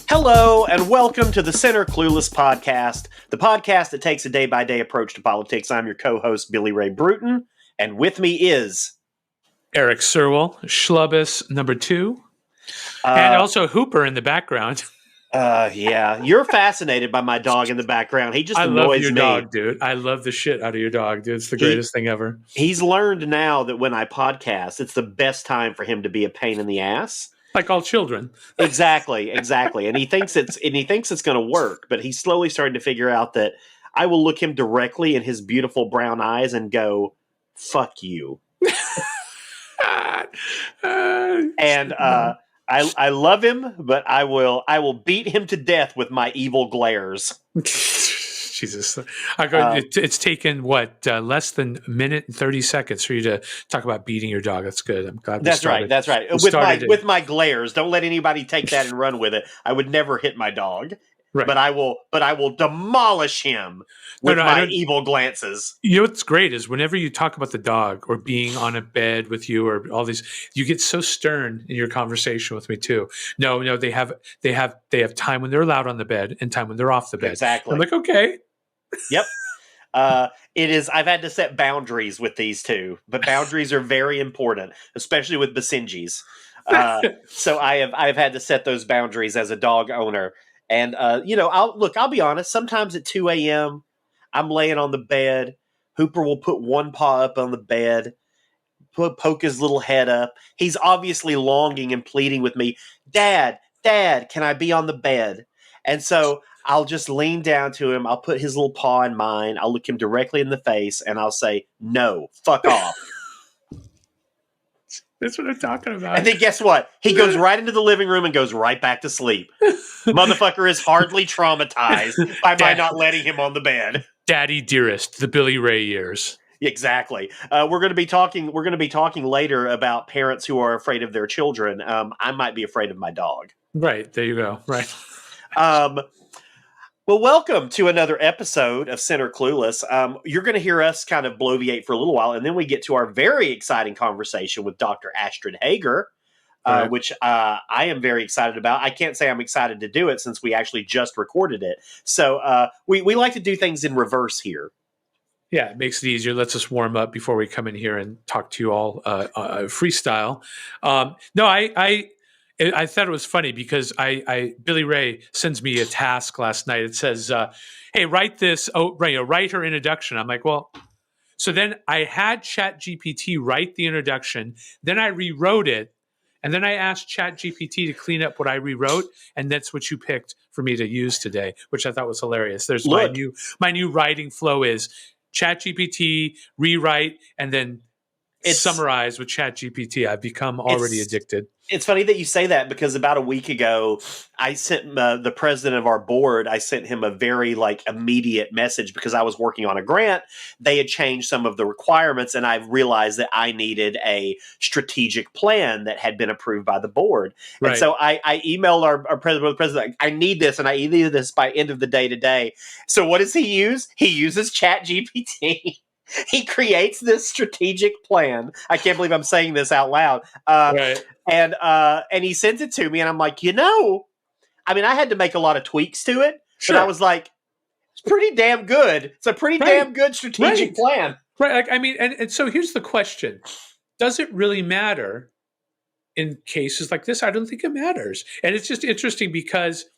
Hello, and welcome to the Center Clueless podcast, the podcast that takes a day-by-day approach to politics. I'm your co-host, Billy Ray Brewton, and with me is... Erik Surwill, Schlubbus number 2, and also Hooper in the background. Yeah, you're fascinated by my dog in the background. He just annoys me. I love your dog, dude. I love the shit out of your dog, dude. It's the greatest thing ever. He's learned now that when I podcast, it's the best time for him to be a pain in the ass. Like all children. Exactly. And he thinks it's going to work, but he's slowly starting to figure out that I will look him directly in his beautiful brown eyes and go, "Fuck you." And I love him, but I will beat him to death with my evil glares. Jesus, it's taken less than a minute and 30 seconds for you to talk about beating your dog. That's good. I'm glad. That's right. With my glares, don't let anybody take that and run with it. I would never hit my dog, right. but I will demolish him with my evil glances. You know what's great is whenever you talk about the dog or being on a bed with you or all these, you get so stern in your conversation with me too. No, they have time when they're allowed on the bed and time when they're off the bed. Exactly. I'm like, okay. Yep. It is. I've had to set boundaries with these two, but boundaries are very important, especially with Basenjis. So I've had to set those boundaries as a dog owner. And I'll be honest. Sometimes at 2 a.m., I'm laying on the bed. Hooper will put one paw up on the bed, poke his little head up. He's obviously longing and pleading with me, Dad, can I be on the bed? And so I'll just lean down to him. I'll put his little paw in mine. I'll look him directly in the face, and I'll say, "No, fuck off." That's what I'm talking about. And then guess what? He goes right into the living room and goes right back to sleep. Motherfucker is hardly traumatized by my not letting him on the bed. Daddy dearest, the Billy Ray years. Exactly. We're going to be talking later about parents who are afraid of their children. I might be afraid of my dog. Right. There you go. Right. Well, welcome to another episode of Center Clueless. You're going to hear us kind of bloviate for a little while, and then we get to our very exciting conversation with Dr. Astrid Heger, right. Which I am very excited about. I can't say I'm excited to do it since we actually just recorded it. So we like to do things in reverse here. Yeah, it makes it easier. Lets us warm up before we come in here and talk to you all freestyle. I thought it was funny because Billy Ray sends me a task last night. It says, "Hey, write this. Write her introduction." I'm like, well, so then I had ChatGPT write the introduction. Then I rewrote it, and then I asked ChatGPT to clean up what I rewrote, and that's what you picked for me to use today, which I thought was hilarious. There's my new writing flow is ChatGPT, rewrite, and then summarize with ChatGPT. I've become already addicted. It's funny that you say that because about a week ago, I sent the president of our board, I sent him a very immediate message because I was working on a grant. They had changed some of the requirements, and I realized that I needed a strategic plan that had been approved by the board. Right. And so I emailed our president, I need this, and I need this by end of the day today. So what does he use? He uses ChatGPT. He creates this strategic plan. I can't believe I'm saying this out loud. Right. And he sends it to me, and I'm like, I had to make a lot of tweaks to it, but I was like, it's pretty damn good. It's a pretty damn good strategic plan. Right. And so here's the question. Does it really matter in cases like this? I don't think it matters. And it's just interesting because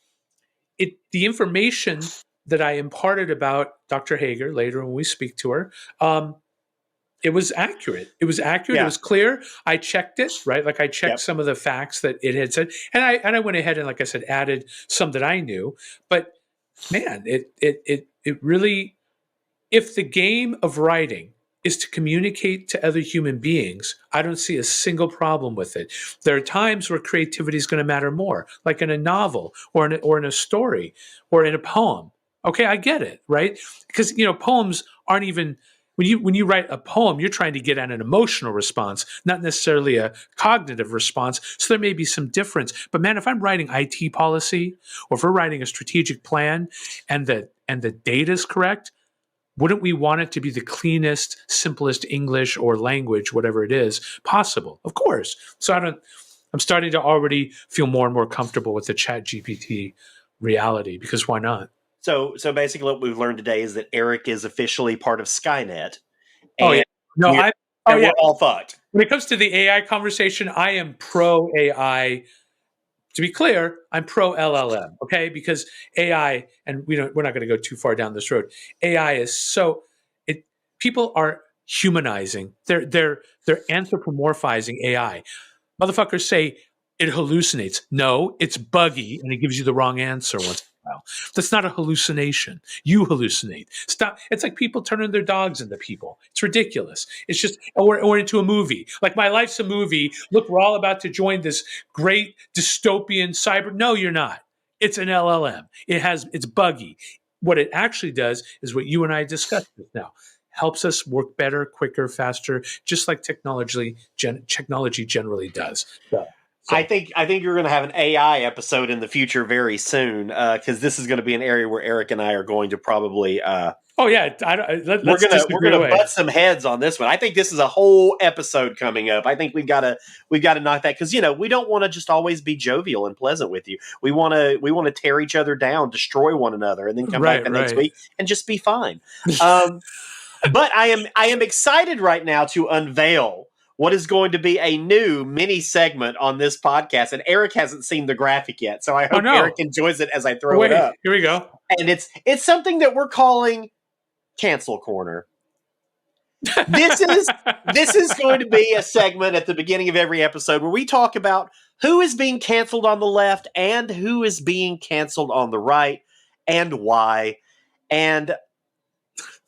the information that I imparted about Dr. Heger later when we speak to her, it was accurate. It was accurate. Yeah. It was clear. I checked it, right? I checked some of the facts that it had said, and I went ahead and, like I said, added some that I knew. But man, it really, if the game of writing is to communicate to other human beings, I don't see a single problem with it. There are times where creativity is going to matter more, like in a novel or in a story or in a poem. Okay, I get it, right? Because poems aren't even when you write a poem, you're trying to get at an emotional response, not necessarily a cognitive response. So there may be some difference. But man, if I'm writing IT policy or if we're writing a strategic plan and the data is correct, wouldn't we want it to be the cleanest, simplest English or language, whatever it is, possible? Of course. So I'm starting to already feel more and more comfortable with the Chat GPT reality, because why not? So basically, what we've learned today is that Erik is officially part of Skynet, Oh yeah, and no, we're, oh and yeah. we're all fucked. When it comes to the AI conversation, I am pro AI. To be clear, I'm pro LLM, okay? Because AI, and we're not going to go too far down this road. AI is so it people are humanizing. They're anthropomorphizing AI. Motherfuckers say it hallucinates. No, it's buggy and it gives you the wrong answer once in a while. That's not a hallucination. You hallucinate. Stop. It's like people turning their dogs into people. It's ridiculous. It's just, or into a movie. Like My Life's a Movie. Look, we're all about to join this great dystopian cyber. No, you're not. It's an LLM. It's buggy. What it actually does is what you and I discussed just now. Helps us work better, quicker, faster, just like technology generally does. I think you're going to have an AI episode in the future very soon, because this is going to be an area where Erik and I are going to probably. Oh yeah, let's We're disagree gonna away. butt some heads on this one. I think this is a whole episode coming up. I think we've got to knock that, because we don't want to just always be jovial and pleasant with you. We want to tear each other down, destroy one another, and then come back the next week and just be fine. But I am excited right now to unveil what is going to be a new mini segment on this podcast. And Erik hasn't seen the graphic yet, so I hope Erik enjoys it as I throw it up. Here we go. And it's something that we're calling Cancel Corner. This is going to be a segment at the beginning of every episode where we talk about who is being canceled on the left and who is being canceled on the right, and why. And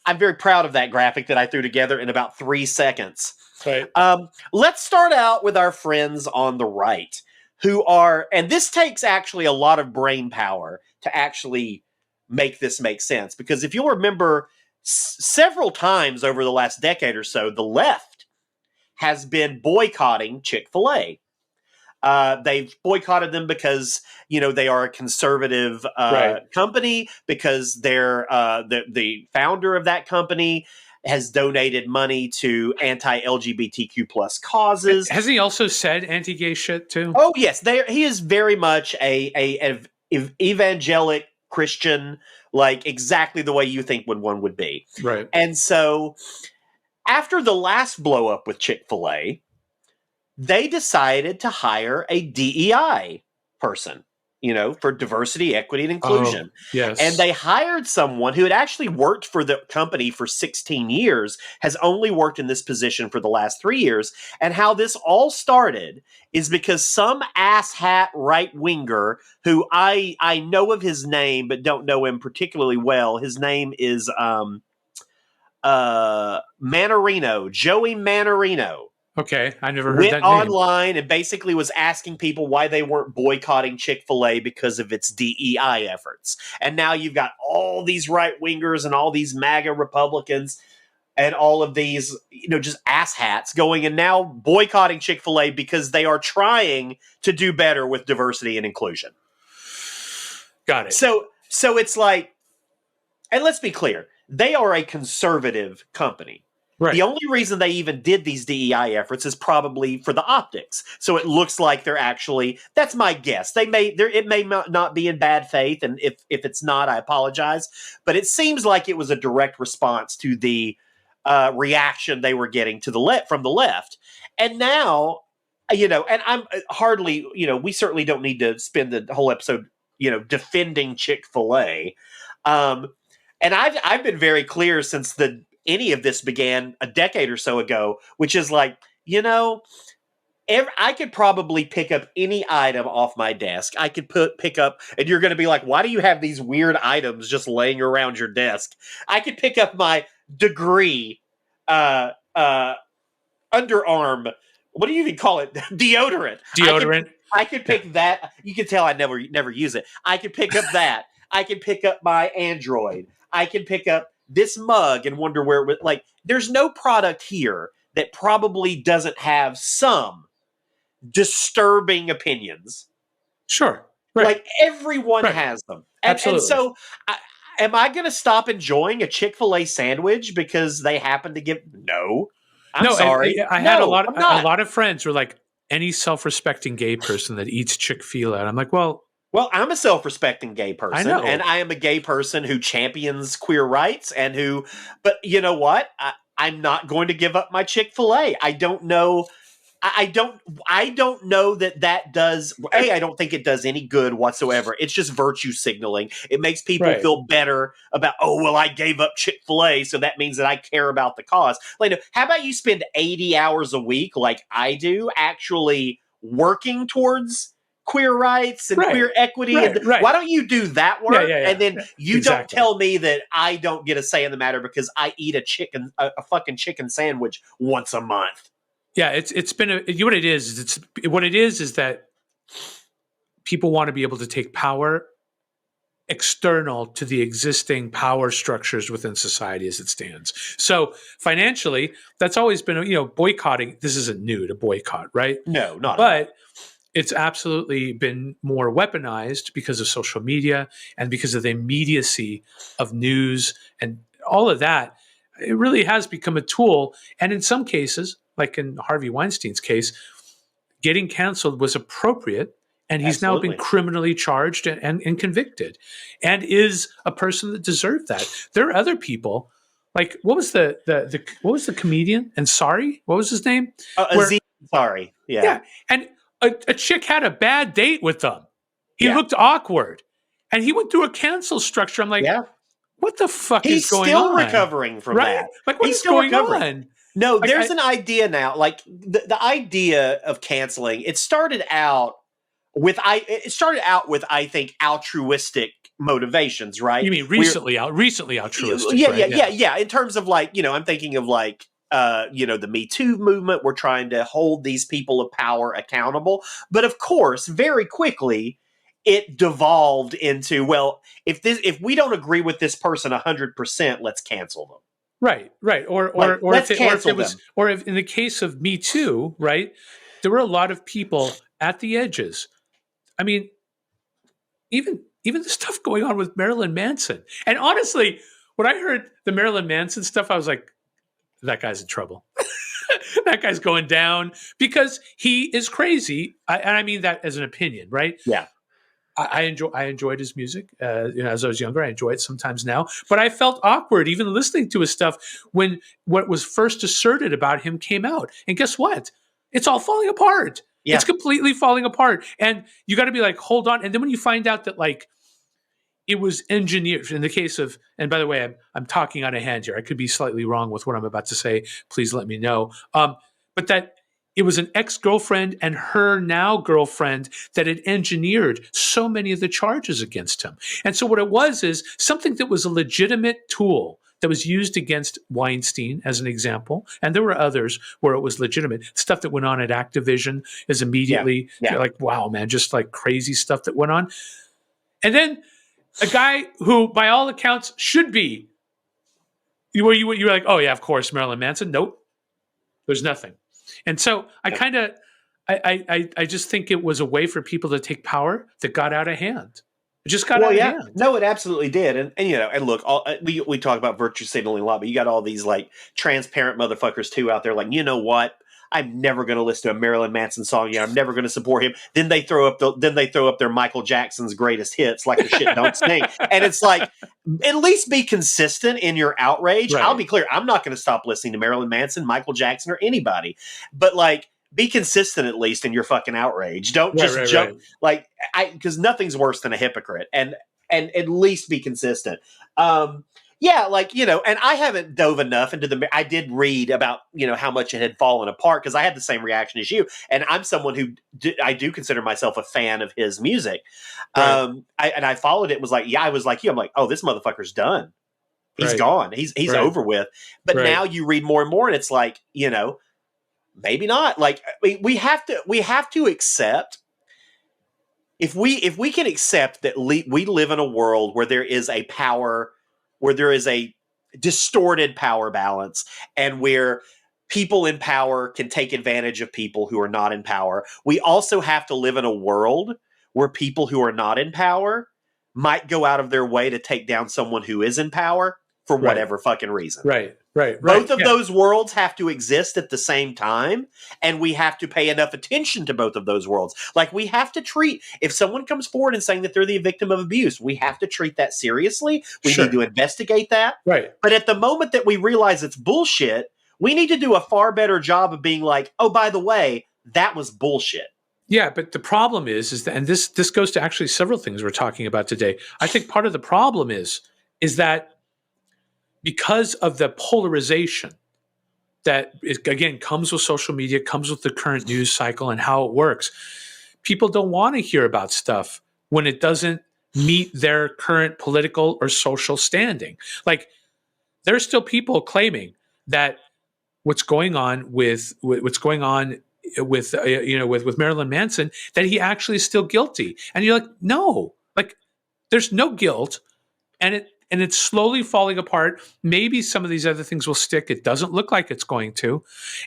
I'm very proud of that graphic that I threw together in about 3 seconds. Right. Let's start out with our friends on the right, who are, and this takes actually a lot of brain power to actually make this make sense. Because if you'll remember, several times over the last decade or so, the left has been boycotting Chick-fil-A. They've boycotted them because they are a conservative company, because they're the founder of that company has donated money to anti-LGBTQ plus causes. Hasn't he also said anti-gay shit too? Oh yes, he is very much a evangelic Christian, like exactly the way you think one would be. Right. And so after the last blow up with Chick-fil-A, they decided to hire a DEI person, for diversity, equity, and inclusion. Oh, yes. And they hired someone who had actually worked for the company for 16 years, has only worked in this position for the last 3 years. And how this all started is because some asshat right-winger, who I know of his name, but don't know him particularly well. His name is Manarino, Joey Manarino. Okay, I never heard Went that name. online and basically was asking people why they weren't boycotting Chick-fil-A because of its DEI efforts. And now you've got all these right-wingers and all these MAGA Republicans and all of these, just asshats going and now boycotting Chick-fil-A because they are trying to do better with diversity and inclusion. Got it. So it's like, and let's be clear, they are a conservative company. Right. The only reason they even did these DEI efforts is probably for the optics. So it looks like they're actually, that's my guess. It may not be in bad faith. And if it's not, I apologize. But it seems like it was a direct response to the reaction they were getting from the left. And now, and I'm hardly, we certainly don't need to spend the whole episode, defending Chick-fil-A. And I've been very clear since any of this began a decade or so ago, which is like, I could probably pick up any item off my desk. I could pick up, and you're going to be like, why do you have these weird items just laying around your desk? I could pick up my degree, underarm, what do you even call it? Deodorant. I could pick that. You can tell I never use it. I could pick up that. I can pick up my Android. I can pick up this mug and wonder where it was. Like, there's no product here that probably doesn't have some disturbing opinions. Sure. Right. Like, everyone has them. Absolutely. And so, am I going to stop enjoying a Chick-fil-A sandwich because they happen to give? No. I'm sorry. I had a lot of friends who were like, any self-respecting gay person that eats Chick-fil-A. And I'm like, well, I'm a self-respecting gay person, I know. and I am a gay person who champions queer rights and who, but you know what? I'm not going to give up my Chick-fil-A. I don't know. I don't know that does. I don't think it does any good whatsoever. It's just virtue signaling. It makes people Right. feel better about, oh, well, I gave up Chick-fil-A, so that means that I care about the cause. Like, how about you spend 80 hours a week, like I do, actually working towards queer rights and queer equity? And why don't you do that work? And then you don't tell me that I don't get a say in the matter because I eat a fucking chicken sandwich once a month. Yeah, it's been what it is. What it is that people want to be able to take power external to the existing power structures within society as it stands. So financially, that's always been, boycotting. This isn't new to boycott, right? No, not but at all. It's absolutely been more weaponized because of social media and because of the immediacy of news and all of that. It really has become a tool. And in some cases, like in Harvey Weinstein's case, getting canceled was appropriate. And he's now been criminally charged and convicted and is a person that deserved that. There are other people, like what was the comedian? And sorry, what was his name? Aziz Ansari. Yeah. And a chick had a bad date with them. He looked awkward. And he went through a cancel structure. I'm like, what the fuck is going on? He's still recovering from that. Like, what is going on? No, there's an idea now. Like, the idea of canceling, it started out with, I think, altruistic motivations, right? You mean recently altruistic? Yeah. In terms of, like, I'm thinking of, like, the Me Too movement. We're trying to hold these people of power accountable. But of course, very quickly, it devolved into, well, if we don't agree with this person 100%, let's cancel them. Right. Or if in the case of Me Too, right, there were a lot of people at the edges. I mean, even the stuff going on with Marilyn Manson. And honestly, when I heard the Marilyn Manson stuff, I was like, that guy's in trouble. That guy's going down because he is crazy. And I mean that as an opinion, right? Yeah. I enjoyed his music as I was younger. I enjoy it sometimes now, but I felt awkward even listening to his stuff when what was first asserted about him came out. And guess what? It's all falling apart. Yeah. It's completely falling apart. And you got to be like, hold on. And then when you find out that, like, it was engineered in the case of, and by the way, I'm talking out of hand here. I could be slightly wrong with what I'm about to say. Please let me know. But that it was an ex-girlfriend and her now girlfriend that had engineered so many of the charges against him. And so what it was is something that was a legitimate tool that was used against Weinstein as an example. And there were others where it was legitimate. Stuff that went on at Activision is immediately like, wow, man, just like crazy stuff that went on. And then a guy who, by all accounts, should be, you were like, oh yeah, of course, Marilyn Manson. Nope, there's nothing. And so I just think it was a way for people to take power that got out of hand. It just got out of hand. No, it absolutely did. And look, we talk about virtue signaling a lot, but you got all these like transparent motherfuckers too out there. Like, you know what? I'm never going to listen to a Marilyn Manson song. I'm never going to support him. Then they throw up their Michael Jackson's greatest hits, like the shit don't stink. And it's like, at least be consistent in your outrage. Right. I'll be clear. I'm not going to stop listening to Marilyn Manson, Michael Jackson, or anybody. But like, be consistent at least in your fucking outrage. Don't just jump like because nothing's worse than a hypocrite. And at least be consistent. Yeah, like, and I haven't dove enough into I did read about, how much it had fallen apart because I had the same reaction as you. And I'm someone who I do consider myself a fan of his music. Right. I followed it, was like, I was like you. I'm like, oh, this motherfucker's done. He's gone. He's over with. But now you read more and more and it's like, maybe not. Like, we have to accept, if we can accept that we live in a world where there is a distorted power balance and where people in power can take advantage of people who are not in power. We also have to live in a world where people who are not in power might go out of their way to take down someone who is in power. for Right. whatever fucking reason. Right. Both of Yeah. those worlds have to exist at the same time, and we have to pay enough attention to both of those worlds. Like, we have to treat, if someone comes forward and saying that they're the victim of abuse, we have to treat that seriously. We Sure. need to investigate that. Right. But at the moment that we realize it's bullshit, we need to do a far better job of being like, oh, by the way, that was bullshit. Yeah, but the problem is that, and this goes to actually several things we're talking about today. I think part of the problem is that because of the polarization that again comes with social media, comes with the current news cycle and how it works, people don't want to hear about stuff when it doesn't meet their current political or social standing. Like, there's still people claiming that what's going on with Marilyn Manson, that he actually is still guilty, and you're like, no, like, there's no guilt, and it's slowly falling apart. Maybe some of these other things will stick. It doesn't look like it's going to.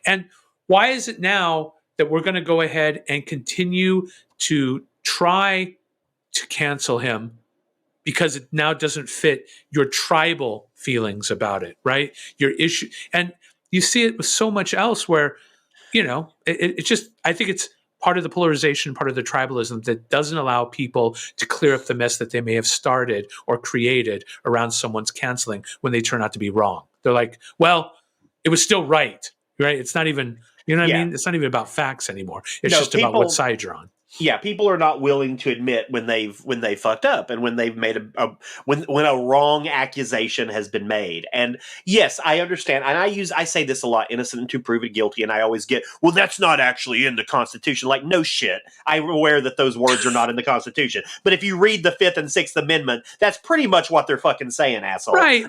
And why is it now that we're going to go ahead and continue to try to cancel him? Because it now doesn't fit your tribal feelings about it, right? Your issue. And you see it with so much else where, it's just, I think it's part of the polarization, part of the tribalism that doesn't allow people to clear up the mess that they may have started or created around someone's canceling when they turn out to be wrong. They're like, well, it was still right? It's not even, you know what I mean? It's not even about facts anymore. It's just about what side you're on. Yeah, people are not willing to admit when they fucked up and when they've made when a wrong accusation has been made. And yes, I understand. And I say this a lot: innocent until proven guilty. And I always get, well, that's not actually in the Constitution. Like, no shit. I'm aware that those words are not in the Constitution. But if you read the Fifth and Sixth Amendment, that's pretty much what they're fucking saying, asshole. Right.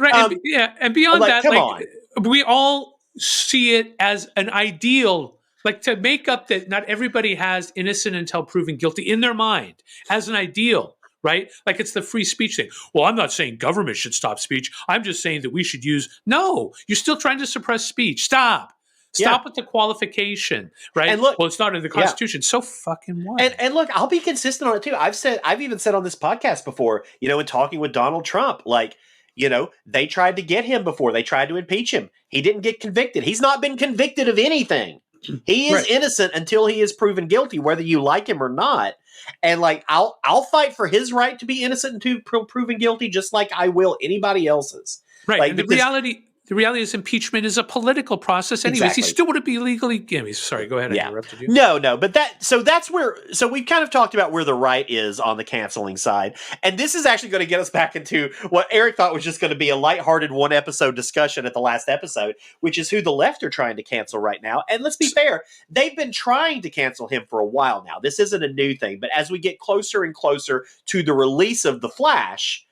And beyond that, come on. We all see it as an ideal. Like, to make up that not everybody has innocent until proven guilty in their mind as an ideal, right? Like, it's the free speech thing. Well, I'm not saying government should stop speech. I'm just saying that we should no, you're still trying to suppress speech. Stop with the qualification, right? And look, well, it's not in the Constitution. So fucking what? And look, I'll be consistent on it too. I've even said on this podcast before, in talking with Donald Trump, like, they tried to get him before. They tried to impeach him. He didn't get convicted. He's not been convicted of anything. He is innocent until he is proven guilty, whether you like him or not. And like, I'll fight for his right to be innocent until proven guilty, just like I will anybody else's. Right. Like, and the reality is impeachment is a political process anyways. Exactly. He still wouldn't be legally. Sorry, go ahead. I interrupted you. No, but that's where, so we've kind of talked about where the right is on the canceling side. And this is actually going to get us back into what Erik thought was just going to be a lighthearted one episode discussion at the last episode, which is who the left are trying to cancel right now. And let's be fair, they've been trying to cancel him for a while now. This isn't a new thing, but as we get closer and closer to the release of The Flash,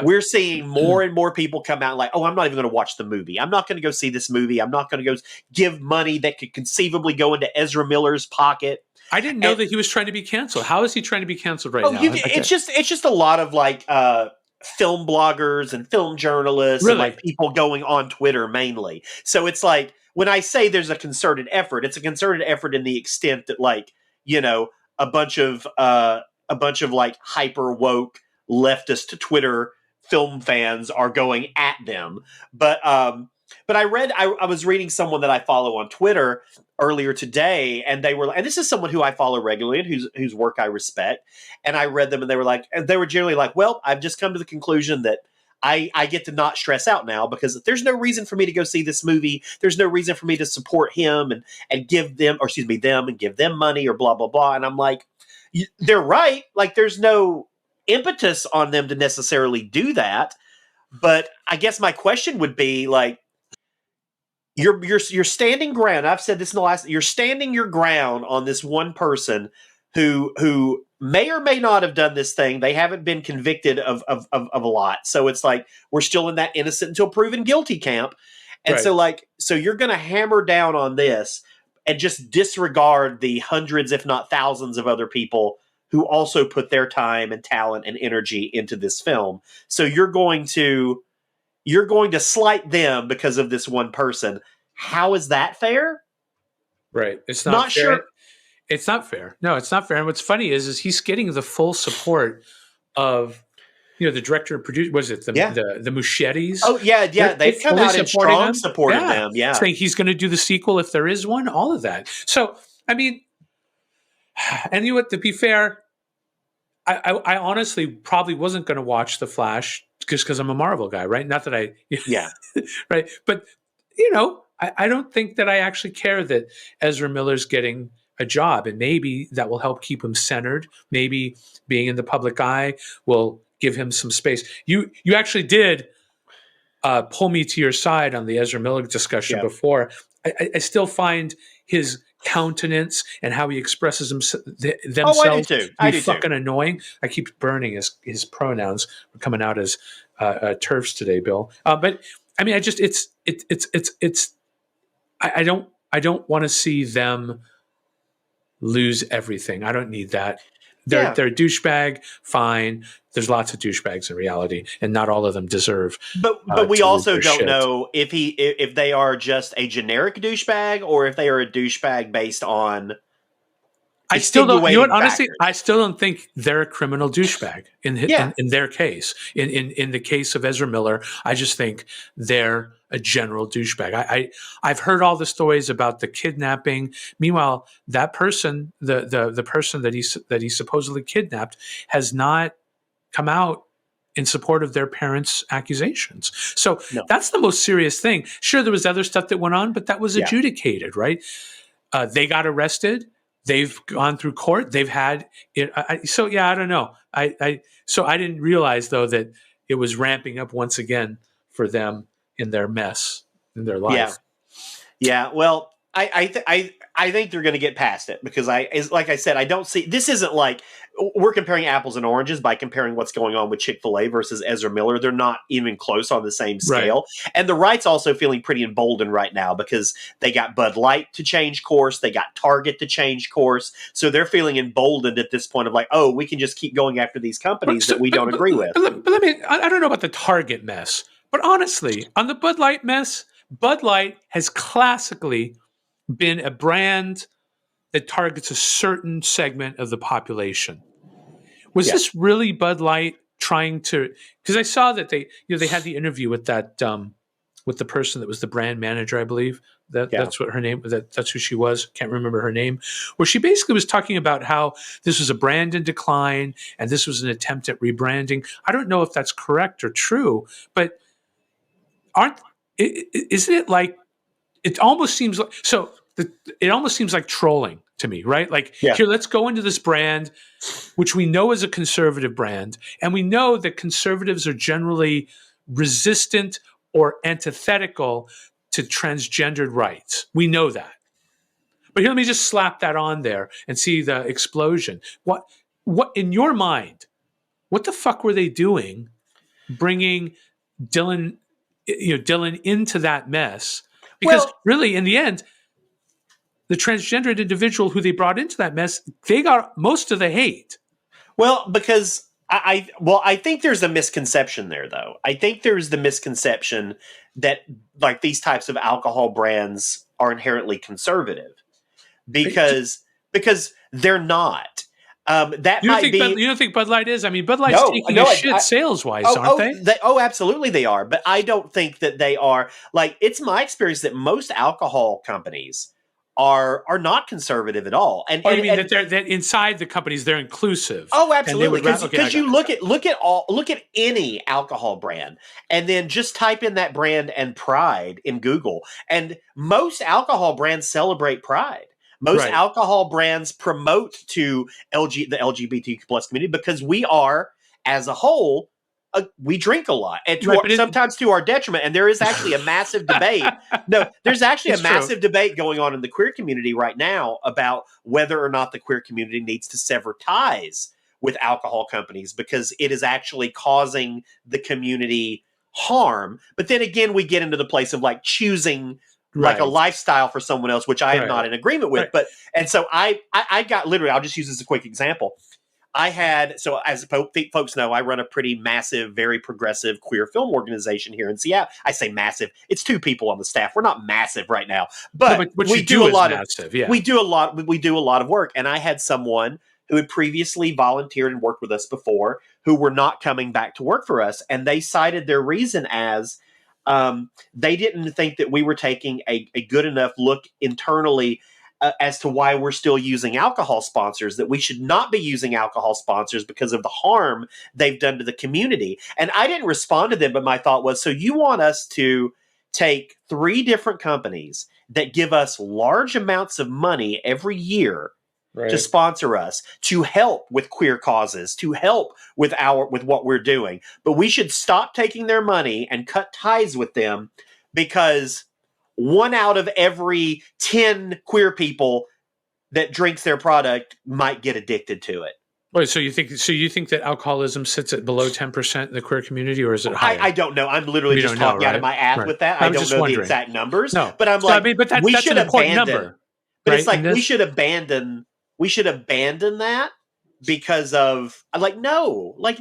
we're seeing more and more people come out like, oh, I'm not even going to watch the movie. I'm not going to go see this movie. I'm not going to go give money that could conceivably go into Ezra Miller's pocket. I didn't know that he was trying to be canceled. How is he trying to be canceled now? It's just a lot of like film bloggers and film journalists and like people going on Twitter mainly. So it's like, when I say there's a concerted effort, it's a concerted effort in the extent that, like, a bunch of like hyper woke leftist Twitter film fans are going at them. But I was reading someone that I follow on Twitter earlier today, and and this is someone who I follow regularly and whose work I respect. And I read them, and they were generally like, well, I've just come to the conclusion that I get to not stress out now because there's no reason for me to go see this movie. There's no reason for me to support him and give them, or excuse me, them, and give them money or blah, blah, blah. And I'm like, they're right. Like, there's no impetus on them to necessarily do that. But I guess my question would be, like, you're standing ground. I've said this in the last, you're standing your ground on this one person who may or may not have done this thing. They haven't been convicted of a lot. So it's like, we're still in that innocent until proven guilty camp. And so you're going to hammer down on this and just disregard the hundreds, if not thousands of other people who also put their time and talent and energy into this film. So you're going to slight them because of this one person. How is that fair? Right. It's not fair. Sure. It's not fair. No, it's not fair. And what's funny is he's getting the full support of the director and producer, was it Yeah. the Muschiettes? Oh, yeah. They've come fully out in supporting strong him. support of them. Yeah. Saying he's going to do the sequel if there is one, all of that. So, I mean, and you know what, to be fair, I honestly probably wasn't going to watch The Flash just because I'm a Marvel guy, right? Not that Yeah. right. But, I don't think that I actually care that Ezra Miller's getting a job, and maybe that will help keep him centered. Maybe being in the public eye will give him some space. You actually did pull me to your side on the Ezra Miller discussion Yeah. before. I still find his countenance and how he expresses Oh, I do themselves too. to I be do too. fucking annoying. I keep burning his pronouns coming out as turfs today, Bill. But I mean, I don't want to see them lose everything. I don't need that. They're Yeah. a douchebag. Fine. There's lots of douchebags in reality, and not all of them deserve. But we to lose also their don't shit. know if they are just a generic douchebag or if they are a douchebag based on I still don't. You know what? extenuating Honestly, factors. I still don't think they're a criminal douchebag Yeah. in their case. In the case of Ezra Miller, I just think they're a general douchebag. I've heard all the stories about the kidnapping. Meanwhile, that person, the person that he supposedly kidnapped, has not come out in support of their parents' accusations. So No. that's the most serious thing. Sure, there was other stuff that went on, but that was Yeah. adjudicated, right? They got arrested. They've gone through court. They've had it. So yeah, I don't know. So I didn't realize though that it was ramping up once again for them in their mess in their life. Yeah. Yeah. Well, I think they're going to get past it because like I said, I don't see this isn't like we're comparing apples and oranges by comparing what's going on with Chick-fil-A versus Ezra Miller. They're not even close on the same scale. Right. And the right's also feeling pretty emboldened right now because they got Bud Light to change course. They got Target to change course. So they're feeling emboldened at this point of like, oh, we can just keep going after these companies that we don't agree with. But let me, I don't know about the Target mess, but honestly, on the Bud Light mess, Bud Light has classically been a brand that targets a certain segment of the population. Was this really Bud Light trying to? Because I saw that they had the interview with that with the person that was the brand manager, I believe. That's what her name. That's who she was. Can't remember her name. Where she basically was talking about how this was a brand in decline and this was an attempt at rebranding. I don't know if that's correct or true, but isn't it like? It almost seems like it almost seems like trolling to me, right? Like, here, let's go into this brand, which we know is a conservative brand, and we know that conservatives are generally resistant or antithetical to transgendered rights. We know that. But here, let me just slap that on there and see the explosion. What in your mind, what the fuck were they doing bringing Dylan into that mess? Because really, in the end, the transgendered individual who they brought into that mess, they got most of the hate. Well, because I think there's a misconception there, though. I think there's the misconception that like these types of alcohol brands are inherently conservative because they're not. That you might be. You don't think Bud Light is? I mean, Bud Light's taking a shit sales wise, aren't they? Absolutely they are. But I don't think that they are. Like, it's my experience that most alcohol companies are not conservative at all. And you mean that that inside the companies they're inclusive? Oh, absolutely. Because you look at any alcohol brand and then just type in that brand and Pride in Google, and most alcohol brands celebrate Pride. Most alcohol brands promote to the LGBTQ plus community because we are, as a whole, we drink a lot, and sometimes to our detriment. And there is actually a massive debate. No, there's actually a massive debate going on in the queer community right now about whether or not the queer community needs to sever ties with alcohol companies because it is actually causing the community harm. But then again, we get into the place of like choosing like a lifestyle for someone else, which I am not in agreement with. But, and so I got literally, I'll just use this as a quick example. I had, so as folks know, I run a pretty massive, very progressive queer film organization here in Seattle. I say massive. It's 2 people on the staff. We're not massive right now, but we do a lot of work. And I had someone who had previously volunteered and worked with us before, who were not coming back to work for us. And they cited their reason as they didn't think that we were taking a good enough look internally as to why we're still using alcohol sponsors, that we should not be using alcohol sponsors because of the harm they've done to the community. And I didn't respond to them, but my thought was, so you want us to take 3 different companies that give us large amounts of money every year to sponsor us, to help with queer causes, to help with what we're doing. But we should stop taking their money and cut ties with them because 1 out of every 10 queer people that drinks their product might get addicted to it. Wait, so you think that alcoholism sits at below 10% in the queer community, or is it higher? I don't know. I'm literally just talking out of my ass with that. I don't know the exact numbers. No. But I'm So, like, that's an important number. But right? it's like we should abandon that because of no. Like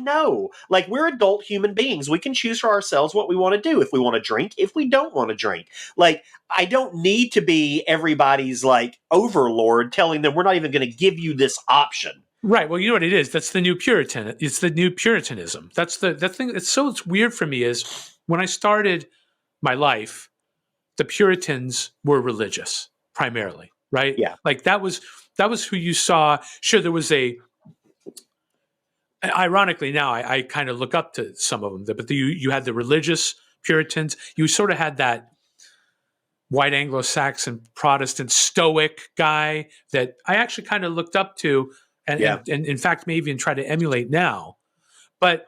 we're adult human beings. We can choose for ourselves what we want to do. If we want to drink, if we don't want to drink. Like I don't need to be everybody's like overlord telling them we're not even going to give you this option. Right. Well, you know what it is? That's the new Puritan. It's the new Puritanism. That's the thing. It's weird for me is when I started my life, the Puritans were religious primarily, right? Yeah. Like that was who you saw. Sure, there was ironically now I kind of look up to some of them, but you had the religious Puritans. You sort of had that white Anglo-Saxon Protestant stoic guy that I actually kind of looked up to. And in fact, maybe even try to emulate now. But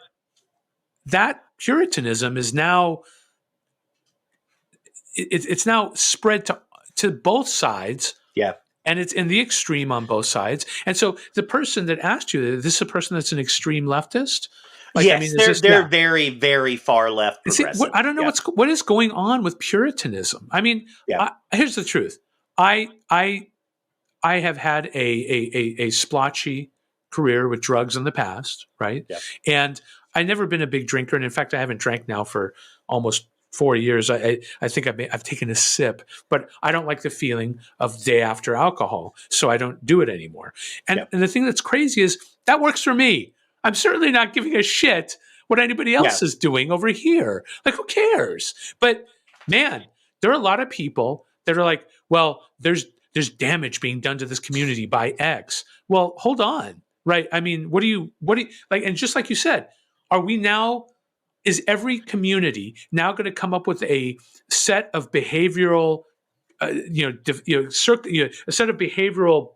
that Puritanism is now it's now spread to both sides. Yeah. And it's in the extreme on both sides. And so the person that asked you, this is a person that's an extreme leftist? Like, yes, I mean, they're very, very far left progressive. I don't know what is going on with Puritanism. I mean, here's the truth. I have had a splotchy career with drugs in the past, right? Yeah. And I've never been a big drinker. And in fact, I haven't drank now for almost 4 years. I think I've taken a sip, but I don't like the feeling of day after alcohol. So I don't do it anymore. And the thing that's crazy is that works for me. I'm certainly not giving a shit what anybody else is doing over here. Like, who cares? But man, there are a lot of people that are like, well, there's damage being done to this community by X. Well, hold on, right? I mean, what do you like? And just like you said, is every community now going to come up with a set of behavioral, a set of behavioral,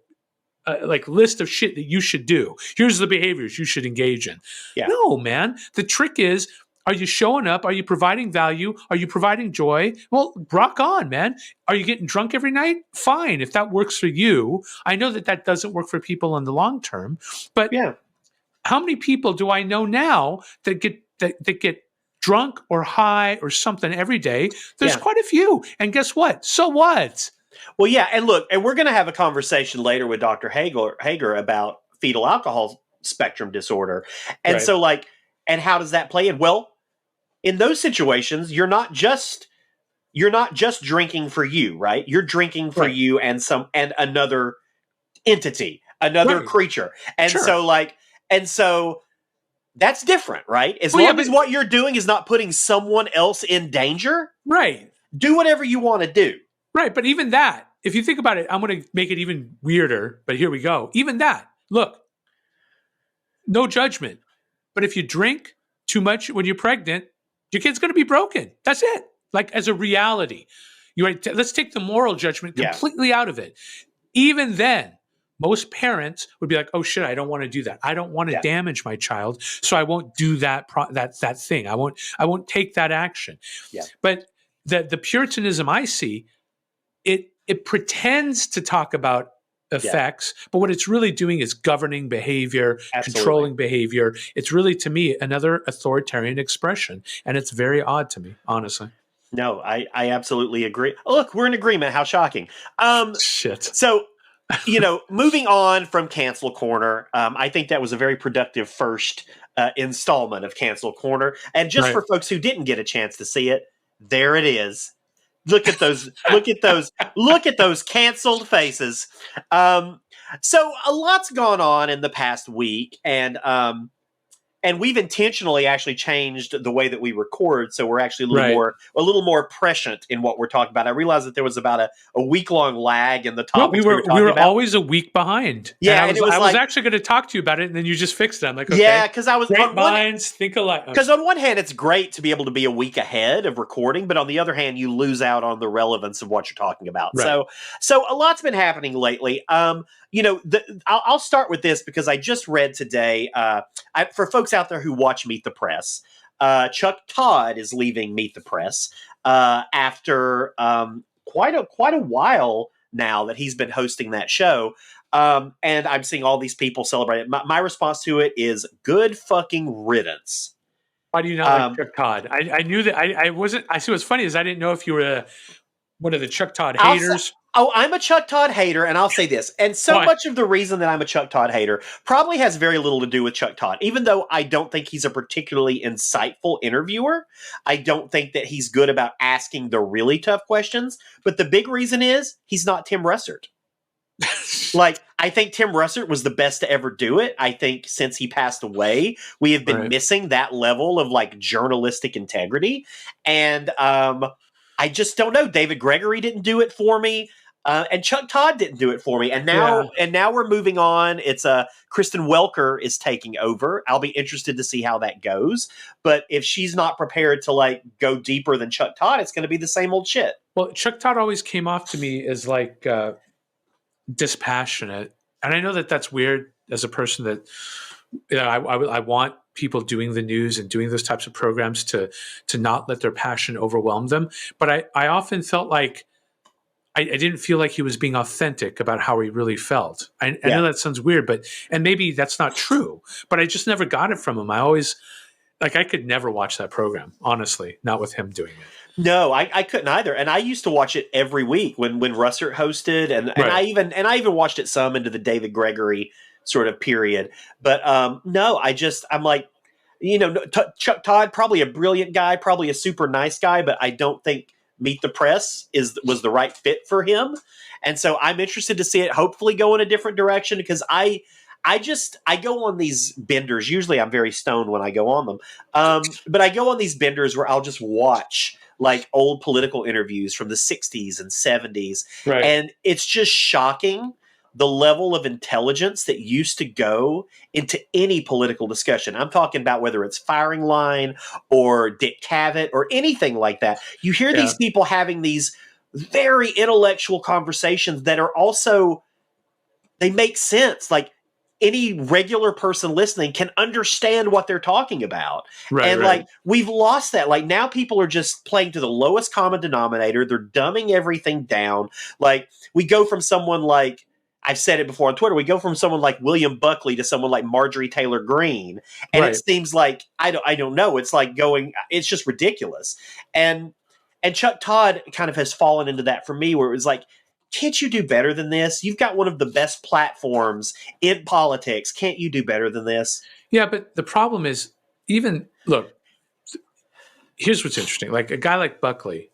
like list of shit that you should do. Here's the behaviors you should engage in. Yeah. No, man. The trick is, are you showing up? Are you providing value? Are you providing joy? Well, rock on, man. Are you getting drunk every night? Fine. If that works for you. I know that doesn't work for people in the long term, but how many people do I know now that get drunk or high or something every day? There's quite a few. And guess what? So what? Well, yeah. And look, and we're going to have a conversation later with Dr. Heger about fetal alcohol spectrum disorder. And so like, and how does that play in? Well, in those situations, you're not just drinking for you, right? You're drinking for you and another entity, another creature. And so that's different, right? As long as what you're doing is not putting someone else in danger, right? Do whatever you want to do. Right. But even that, if you think about it, I'm going to make it even weirder, but here we go. Even that, look, no judgment. But if you drink too much when you're pregnant, your kid's going to be broken. That's it. Like as a reality. Let's take the moral judgment completely out of it. Even then, most parents would be like, "Oh shit, I don't want to do that. I don't want to damage my child, so I won't do that thing. I won't take that action." Yeah. But the Puritanism I see, it pretends to talk about effects, but what it's really doing is governing behavior, controlling behavior. It's really, to me, another authoritarian expression, and it's very odd to me, honestly. No, I absolutely agree. Oh, look, we're in agreement. How shocking. Shit. So, moving on from Cancel Corner, I think that was a very productive first installment of Cancel Corner. And just for folks who didn't get a chance to see it, there it is. Look at those canceled faces. So a lot's gone on in the past week, and we've intentionally actually changed the way that we record, so we're actually Right. a little more prescient in what we're talking about. I realized that there was about a week long lag in the No, we topics we were were talking about. always a week behind, and Yeah, and it I was was like, actually going to talk to you about it, and then you just fixed it. I'm like, okay, yeah, because I was great on one minds think alike. because on one hand it's great to be able to be a week ahead of recording, but on the other hand you lose out on the relevance of what you're talking about. Right. So a lot's been happening lately. I'll start with this because I just read today. For folks out there who watch Meet the Press, Chuck Todd is leaving Meet the Press after quite a while now that he's been hosting that show. And I'm seeing all these people celebrate it. My response to it is good fucking riddance. Why do you not like Chuck Todd? I knew that I wasn't. I see what's funny is I didn't know if you were one of the Chuck Todd haters. I'm a Chuck Todd hater, and I'll say this. And so Why? much of the reason that I'm a Chuck Todd hater probably has very little to do with Chuck Todd. Even though I don't think he's a particularly insightful interviewer, I don't think that he's good about asking the really tough questions. But the big reason is he's not Tim Russert. Like, I think Tim Russert was the best to ever do it. I think since he passed away, we have been missing that level of like journalistic integrity. And I just don't know. David Gregory didn't do it for me. And Chuck Todd didn't do it for me. And now we're moving on. It's Kristen Welker is taking over. I'll be interested to see how that goes. But if she's not prepared to like go deeper than Chuck Todd, it's going to be the same old shit. Well, Chuck Todd always came off to me as like dispassionate, and I know that that's weird as a person that I want people doing the news and doing those types of programs to not let their passion overwhelm them. But I often felt like I didn't feel like he was being authentic about how he really felt. I know that sounds weird, and maybe that's not true, but I just never got it from him. I always I could never watch that program, honestly, not with him doing it. No, I couldn't either. And I used to watch it every week when Russert hosted, and I even watched it some into the David Gregory sort of period. But no, I'm like, Chuck Todd, probably a brilliant guy, probably a super nice guy, but I don't think Meet the Press was the right fit for him. And so I'm interested to see it hopefully go in a different direction, because I go on these benders. Usually I'm very stoned when I go on them. But I go on these benders where I'll just watch like old political interviews from the 60s and 70s. Right. And it's just shocking the level of intelligence that used to go into any political discussion. I'm talking about whether it's Firing Line or Dick Cavett or anything like that. You hear these people having these very intellectual conversations that are also, they make sense. Like, any regular person listening can understand what they're talking about. Like, we've lost that. Like, now people are just playing to the lowest common denominator. They're dumbing everything down. Like, we go from someone like, I've said it before on Twitter, we go from someone like William Buckley to someone like Marjorie Taylor Greene. And it seems like, I don't know. It's like it's just ridiculous. And Chuck Todd kind of has fallen into that for me, where it was like, can't you do better than this? You've got one of the best platforms in politics. Can't you do better than this? Yeah, but the problem is, look, here's what's interesting. Like, a guy like Buckley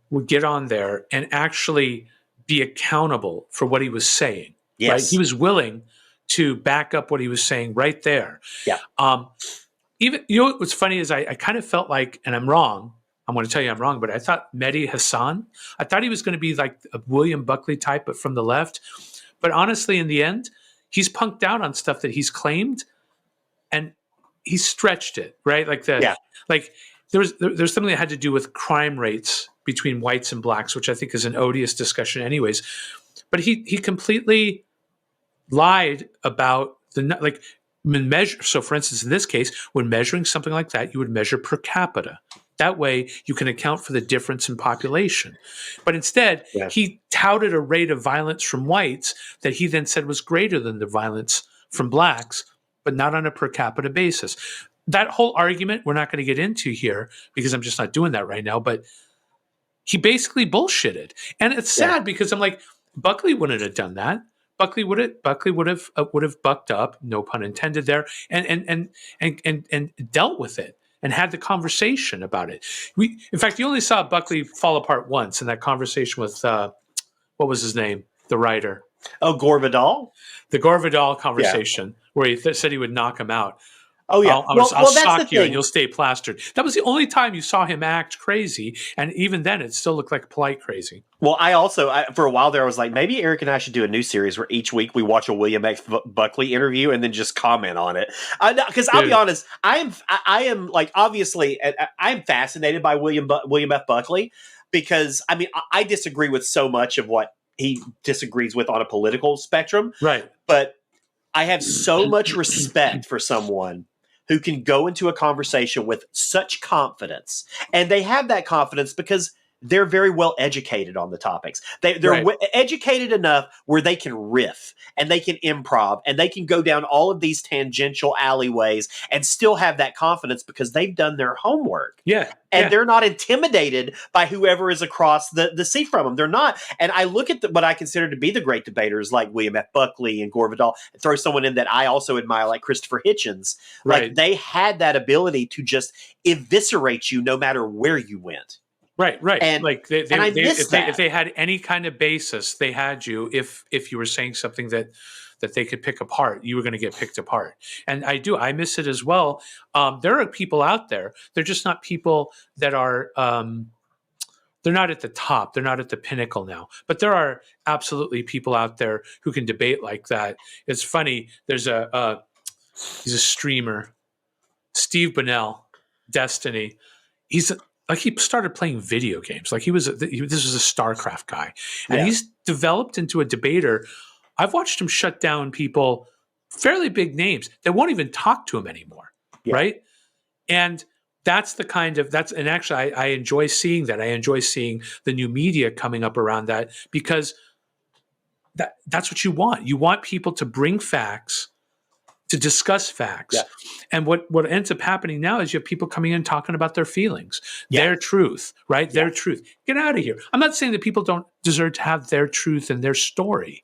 would get on there and actually be accountable for what he was saying. Yes. Right? He was willing to back up what he was saying right there. Yeah. Even, what's funny is I kind of felt like, and I'm wrong, I'm going to tell you I'm wrong, but I thought Mehdi Hassan, I thought he was going to be like a William Buckley type, but from the left. But honestly, in the end, he's punked out on stuff that he's claimed, and he stretched it, right? Like there's something that had to do with crime rates between whites and blacks, which I think is an odious discussion anyways. But he completely lied about so for instance, in this case, when measuring something like that, you would measure per capita. That way you can account for the difference in population. But instead, he touted a rate of violence from whites that he then said was greater than the violence from blacks, but not on a per capita basis. That whole argument we're not going to get into here because I'm just not doing that right now, but he basically bullshitted. And it's sad because I'm like, Buckley wouldn't have done that. Buckley would have bucked up, no pun intended there, and dealt with it and had the conversation about it. In fact, you only saw Buckley fall apart once in that conversation with what was his name, the writer. Oh, Gore Vidal? The Gore Vidal Yeah. conversation where he said he would knock him out. Oh, yeah. I'll Well, that's the sock you and thing. you'll stay plastered. That was the only time you saw him act crazy, and even then, it still looked like polite crazy. Well, for a while there, I was like, maybe Eric and I should do a new series where each week we watch a William X. Buckley interview and then just comment on it. Because I'll be honest, I am like, obviously, I'm fascinated by William F. Buckley because, I mean, I disagree with so much of what he disagrees with on a political spectrum. Right. But I have so much respect for someone who can go into a conversation with such confidence. And they have that confidence because they're very well educated on the topics. They're educated enough where they can riff and they can improv and they can go down all of these tangential alleyways and still have that confidence because they've done their homework. Yeah. And they're not intimidated by whoever is across the sea from them. They're not. And I look at what I consider to be the great debaters like William F. Buckley and Gore Vidal, and throw someone in that I also admire like Christopher Hitchens. Right. Like they had that ability to just eviscerate you no matter where you went. Right. And like if they had any kind of basis, they had you. If you were saying something that they could pick apart, you were going to get picked apart. And I miss it as well. There are people out there. They're just not people that are. They're not at the top. They're not at the pinnacle now. But there are absolutely people out there who can debate like that. It's funny. There's he's a streamer, Steve Bunnell, Destiny. Like he started playing video games. Like this was a StarCraft guy, and he's developed into a debater. I've watched him shut down people, fairly big names that won't even talk to him anymore, right? And and actually I enjoy seeing that. I enjoy seeing the new media coming up around that because that's what you want. You want people to bring facts, to discuss facts. Yeah. And what ends up happening now is you have people coming in talking about their feelings, their truth, right? Their truth. Get out of here. I'm not saying that people don't deserve to have their truth and their story.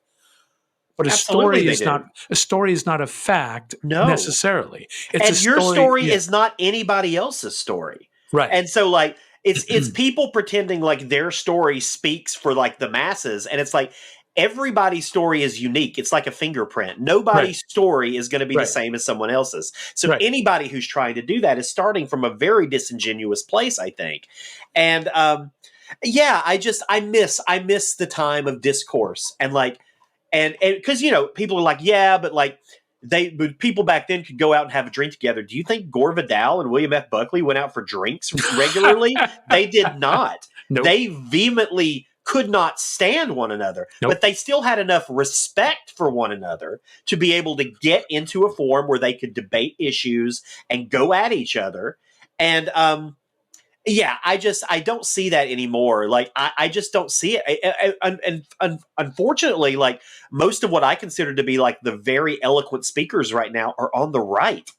But a story is not a fact necessarily. Your story is not anybody else's story. Right. And so like it's people pretending like their story speaks for like the masses. And it's like everybody's story is unique. It's like a fingerprint. Nobody's story is going to be the same as someone else's. So anybody who's trying to do that is starting from a very disingenuous place, I think. And I miss the time of discourse and like and because people are like, but like people back then could go out and have a drink together. Do you think Gore Vidal and William F. Buckley went out for drinks regularly? They did not. Nope. They vehemently could not stand one another, but they still had enough respect for one another to be able to get into a forum where they could debate issues and go at each other. And I don't see that anymore. Like I just don't see it. And unfortunately, like most of what I consider to be like the very eloquent speakers right now are on the right.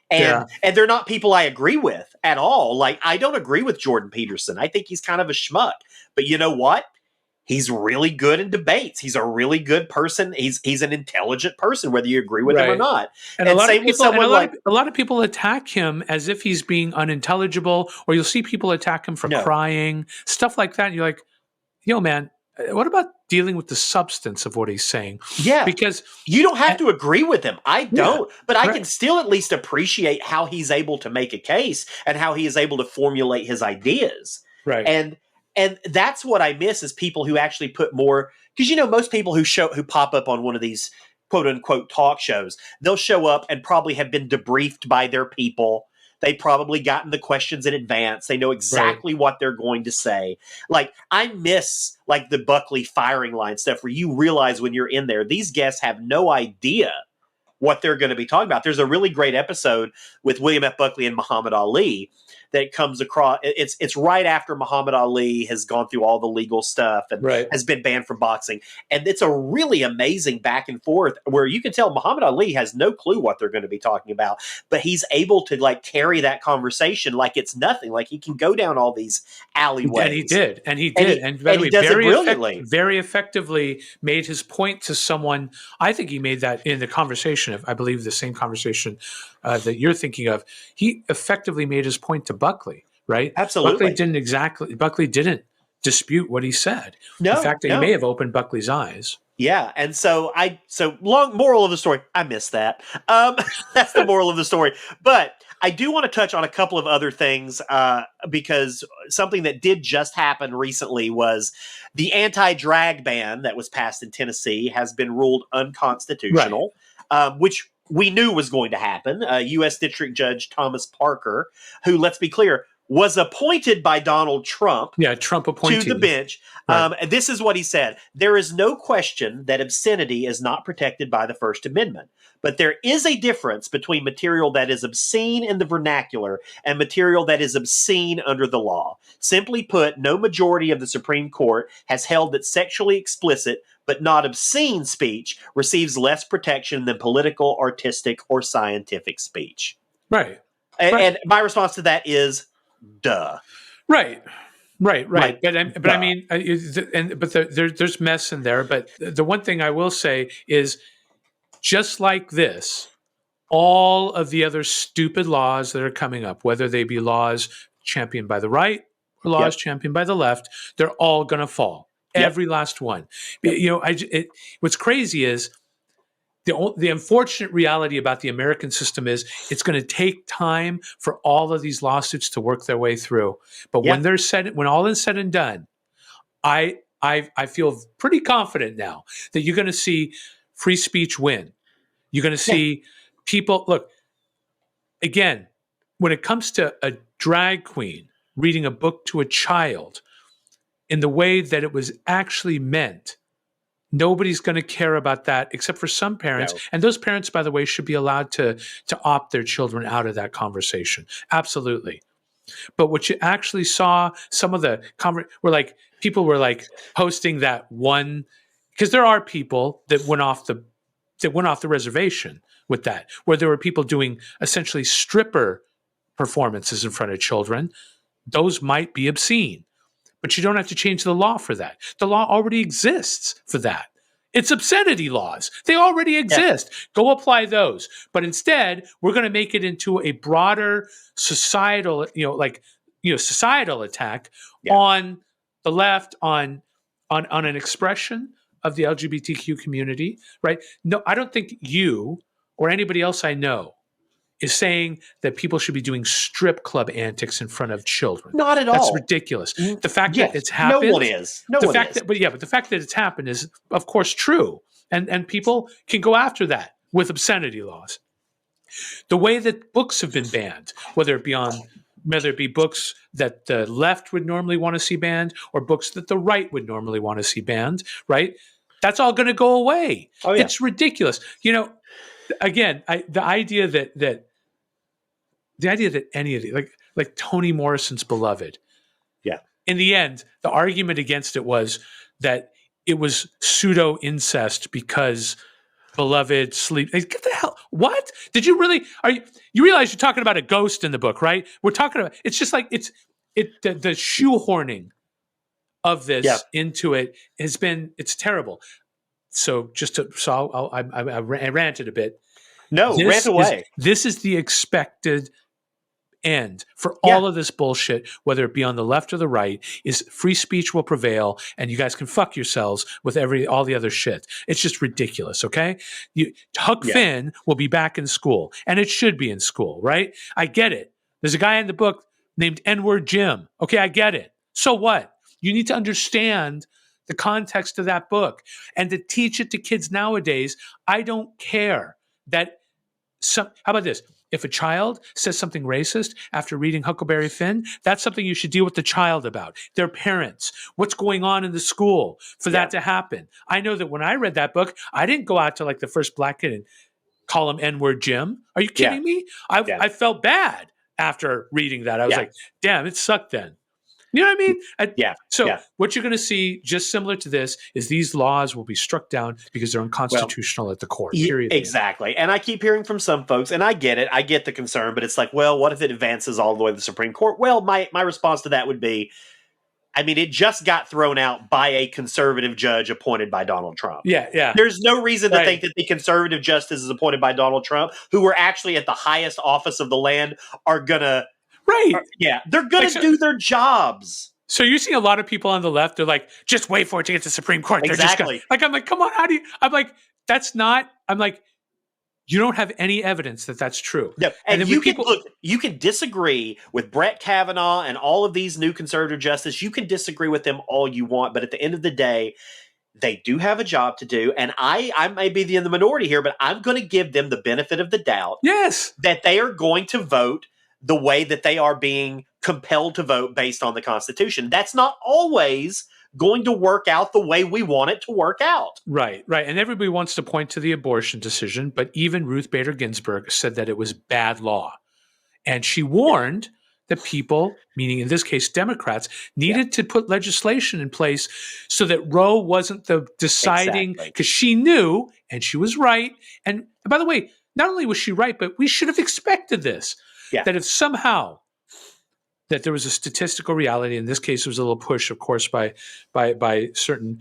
And they're not people I agree with at all. Like I don't agree with Jordan Peterson. I think he's kind of a schmuck. But you know what? He's really good in debates. He's a really good person. He's an intelligent person, whether you agree with him or not. And a lot of people attack him as if he's being unintelligible, or you'll see people attack him for crying, stuff like that. And you're like, yo, man, what about dealing with the substance of what he's saying? Yeah. Because you don't have to agree with him. I don't. But I can still at least appreciate how he's able to make a case and how he is able to formulate his ideas. Right. And that's what I miss is people who actually put more, because most people who pop up on one of these quote unquote talk shows, they'll show up and probably have been debriefed by their people. They probably gotten the questions in advance. They know exactly what they're going to say. Like I miss like the Buckley firing line stuff where you realize when you're in there, these guests have no idea what they're going to be talking about. There's a really great episode with William F. Buckley and Muhammad Ali that comes across. It's right after Muhammad Ali has gone through all the legal stuff and has been banned from boxing. And it's a really amazing back and forth where you can tell Muhammad Ali has no clue what they're going to be talking about, but he's able to like carry that conversation like it's nothing. Like he can go down all these alleyways. And he did. And he does it brilliantly. Very effectively made his point to someone. I think he made that in the conversation, I believe the same conversation that you're thinking of. He effectively made his point to Buckley, right? Absolutely. Buckley didn't dispute what he said. No, in fact, he may have opened Buckley's eyes. Yeah, and so long moral of the story. I missed that. That's the moral of the story. But I do want to touch on a couple of other things because something that did just happen recently was the anti-drag ban that was passed in Tennessee has been ruled Right. unconstitutional, which we knew was going to happen. U.S. District Judge Thomas Parker, who, let's be clear, was appointed by Donald Trump Yeah, Trump to the appointee. bench. Right. This is what he said. There is no question that obscenity is not protected by the First Amendment, but there is a difference between material that is obscene in the vernacular and material that is obscene under the law. Simply put, no majority of the Supreme Court has held that sexually explicit but not obscene speech receives less protection than political, artistic, or scientific speech. Right. Right. And my response to that is, duh. Right. Right, right, Like, but I duh. mean, there's mess in there. But the one thing I will say is, just like this, all of the other stupid laws that are coming up, whether they be laws championed by the right or laws Yep. championed by the left, they're all going to fall. Yep. Every last one. Yep. What's crazy is the unfortunate reality about the American system is it's going to take time for all of these lawsuits to work their way through. But Yeah. when all is said and done, I feel pretty confident now that you're going to see free speech win. You're going to Yeah. see people look again when it comes to a drag queen reading a book to a child in the way that it was actually meant. Nobody's going to care about that except for some parents. No. And those parents, by the way, should be allowed to opt their children out of that conversation. Absolutely. But what you actually saw, some of the were like people were like posting that one, because there are people that went off the reservation with that, where there were people doing essentially stripper performances in front of children. Those might be obscene, but you don't have to change the law for that. The law already exists for that. It's obscenity laws. They already Yeah. exist. Go apply those. But instead, we're going to make it into a broader societal, societal attack Yeah. on the left, on an expression of the LGBTQ community, right? No, I don't think you or anybody else I know is saying that people should be doing strip club antics in front of children. Not at That's all. ridiculous. The fact that Yes. it's No happened, one is. No the one fact is. that, but the fact that it's happened is, of course, true, and people can go after that with obscenity laws. The way that books have been banned, whether it be books that the left would normally want to see banned or books that the right would normally want to see banned, right? That's all going to go away. Oh, yeah. It's ridiculous. Again, the idea that any of the like Toni Morrison's Beloved. Yeah. In the end, the argument against it was that it was pseudo incest because Beloved sleep. Get the hell. What? Did you really? You realize you're talking about a ghost in the book, right? We're talking about. It's just like the shoehorning of this into it has been. It's terrible. So I ranted a bit. No, rant away. This is the expected end for all of this bullshit, whether it be on the left or the right, is free speech will prevail, and you guys can fuck yourselves with all the other shit. It's just ridiculous. Okay, Huck Finn will be back in school, and it should be in school, right? I get it. There's a guy in the book named N-word Jim. Okay, I get it. So what? You need to understand the context of that book and to teach it to kids nowadays. I don't care that how about this? If a child says something racist after reading Huckleberry Finn, that's something you should deal with the child about, their parents, what's going on in the school for that to happen. I know that when I read that book, I didn't go out to like the first black kid and call him N-word Jim. Are you kidding me? I felt bad after reading that. I was like, damn, it sucked then. You know what I mean? So what you're going to see, just similar to this, is these laws will be struck down because they're unconstitutional at the core. Period. Exactly. And I keep hearing from some folks, and I get it. I get the concern, but it's like, well, what if it advances all the way to the Supreme Court? Well, my response to that would be, I mean, it just got thrown out by a conservative judge appointed by Donald Trump. Yeah. There's no reason to think that the conservative justices appointed by Donald Trump, who were actually at the highest office of the land, are going to... Right. They're going to do their jobs. So you see a lot of people on the left, they're like, just wait for it to get to the Supreme Court. They're just Exactly. I'm like, come on, how do you? I'm like, that's not. I'm like, you don't have any evidence that that's true. No, And and then you when can people, look. You can disagree with Brett Kavanaugh and all of these new conservative justices. You can disagree with them all you want, but at the end of the day, they do have a job to do. And I may be in the minority here, but I'm going to give them the benefit of the doubt yes, that they are going to vote the way that they are being compelled to vote based on the Constitution. That's not always going to work out the way we want it to work out. right. And everybody wants to point to the abortion decision, but even Ruth Bader Ginsburg said that it was bad law. And she warned that people, meaning in this case Democrats, needed to put legislation in place so that Roe wasn't the deciding, Exactly. because she knew, and she was right. And by the way, not only was she right, but we should have expected this. Yeah. That if somehow that there was a statistical reality, in this case it was a little push, of course, by certain,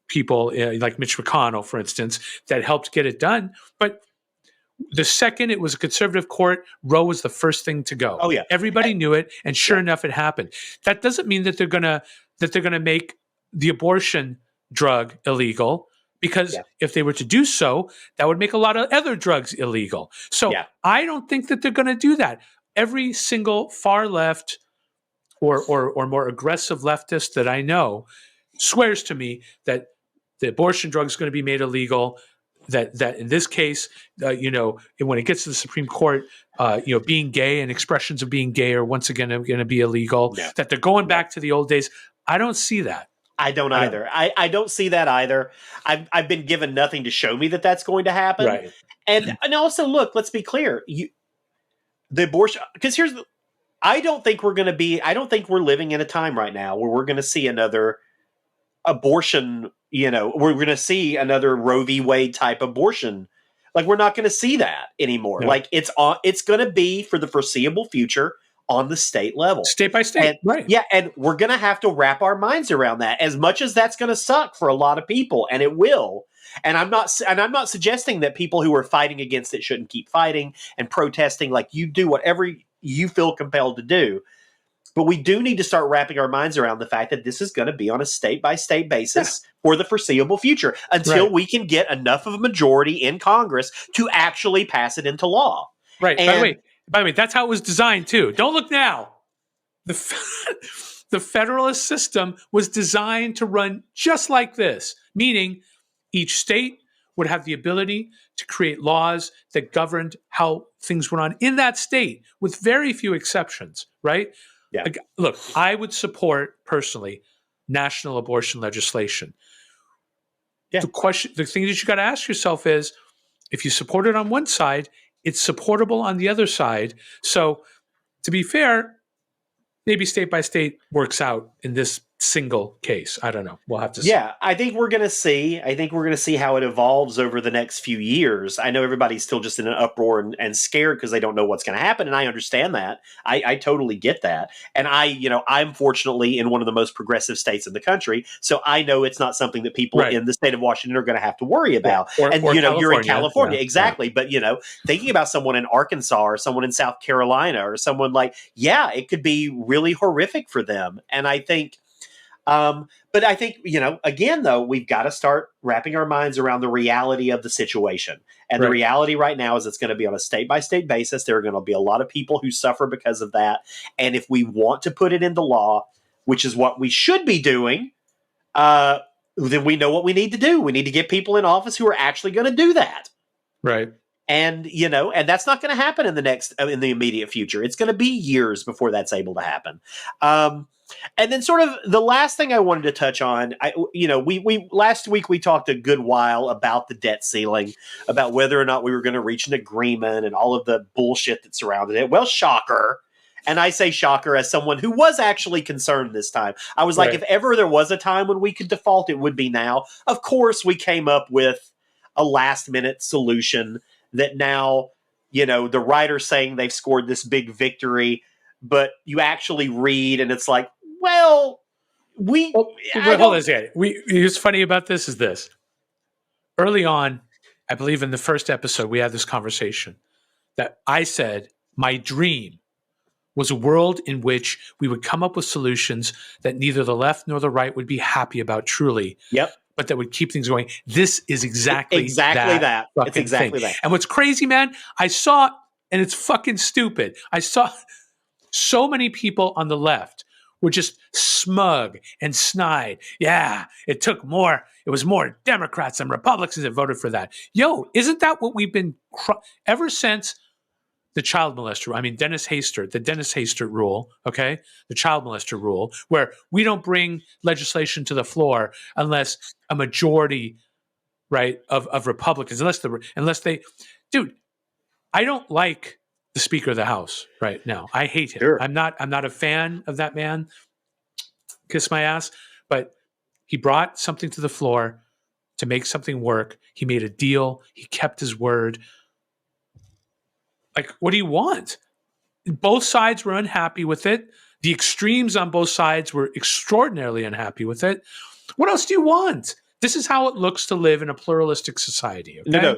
people like Mitch McConnell, for instance, that helped get it done. But the second it was a conservative court, Roe was the first thing to go. Oh, yeah. Everybody knew it, and sure enough, it happened. That doesn't mean that they're gonna make the abortion drug illegal, because if they were to do so, that would make a lot of other drugs illegal. So I don't think that they're going to do that. Every single far left or more aggressive leftist that I know swears to me that the abortion drug is going to be made illegal. That in this case, when it gets to the Supreme Court, being gay and expressions of being gay are once again going to be illegal. Yeah. That they're going back to the old days. I don't see that. I don't either. I don't see that either. I've been given nothing to show me that that's going to happen. Right. And also, look, let's be clear. The abortion, because I don't think we're living in a time right now where we're going to see another abortion, we're going to see another Roe v. Wade type abortion. Like, we're not going to see that anymore. No. Like, it's going to be for the foreseeable future on the state level. State by state, right. Yeah, and we're going to have to wrap our minds around that, as much as that's going to suck for a lot of people, and it will. And I'm not suggesting that people who are fighting against it shouldn't keep fighting and protesting. Like, you do whatever you feel compelled to do. But we do need to start wrapping our minds around the fact that this is going to be on a state-by-state basis for the foreseeable future until we can get enough of a majority in Congress to actually pass it into law. Right. And by the way, that's how it was designed too. Don't look now. The federalist system was designed to run just like this, meaning each state would have the ability to create laws that governed how things went on in that state, with very few exceptions, right? Yeah. Look, I would support personally national abortion legislation. Yeah. The thing that you got to ask yourself is, if you support it on one side, it's supportable on the other side. So, to be fair, maybe state by state works out in this single case. I don't know. We'll have to see. Yeah, I think we're going to see. How it evolves over the next few years. I know everybody's still just in an uproar and scared because they don't know what's going to happen, and I understand that. I totally get that. And I'm fortunately in one of the most progressive states in the country, so I know it's not something that people in the state of Washington are going to have to worry about. Or you're in California, exactly. But thinking about someone in Arkansas or someone in South Carolina or someone it could be really horrific for them. And I think. But I think, again, though, we've got to start wrapping our minds around the reality of the situation. And the reality right now is it's going to be on a state-by-state basis. There are going to be a lot of people who suffer because of that. And if we want to put it into law, which is what we should be doing, then we know what we need to do. We need to get people in office who are actually going to do that. Right. And, and that's not going to happen in the immediate future. It's going to be years before that's able to happen. And then sort of the last thing I wanted to touch on, we last week we talked a good while about the debt ceiling, about whether or not we were going to reach an agreement and all of the bullshit that surrounded it. Well, shocker. And I say shocker as someone who was actually concerned this time. I was like, if ever there was a time when we could default, it would be now. Of course, we came up with a last minute solution that now, the writer's saying they've scored this big victory, but you actually read and it's like, well, hold on a second. What's funny about this is this. Early on, I believe in the first episode, we had this conversation that I said my dream was a world in which we would come up with solutions that neither the left nor the right would be happy about truly, Yep. but that would keep things going. This is exactly that that. It's fucking thing. exactly that. And what's crazy, man, I saw, and it's fucking stupid, I saw so many people on the left were just smug and snide. Yeah, it was more Democrats than Republicans that voted for that. Yo, isn't that what we've been ever since the child molester, I mean, the Dennis Hastert rule, okay? The child molester rule, where we don't bring legislation to the floor unless a majority, right, of Republicans, unless they, dude, I don't like the Speaker of the House right now. I hate him. Sure. I'm not a fan of that man. Kiss my ass. But he brought something to the floor to make something work. He made a deal. He kept his word. Like, what do you want? Both sides were unhappy with it. The extremes on both sides were extraordinarily unhappy with it. What else do you want? This is how it looks to live in a pluralistic society. Okay? No.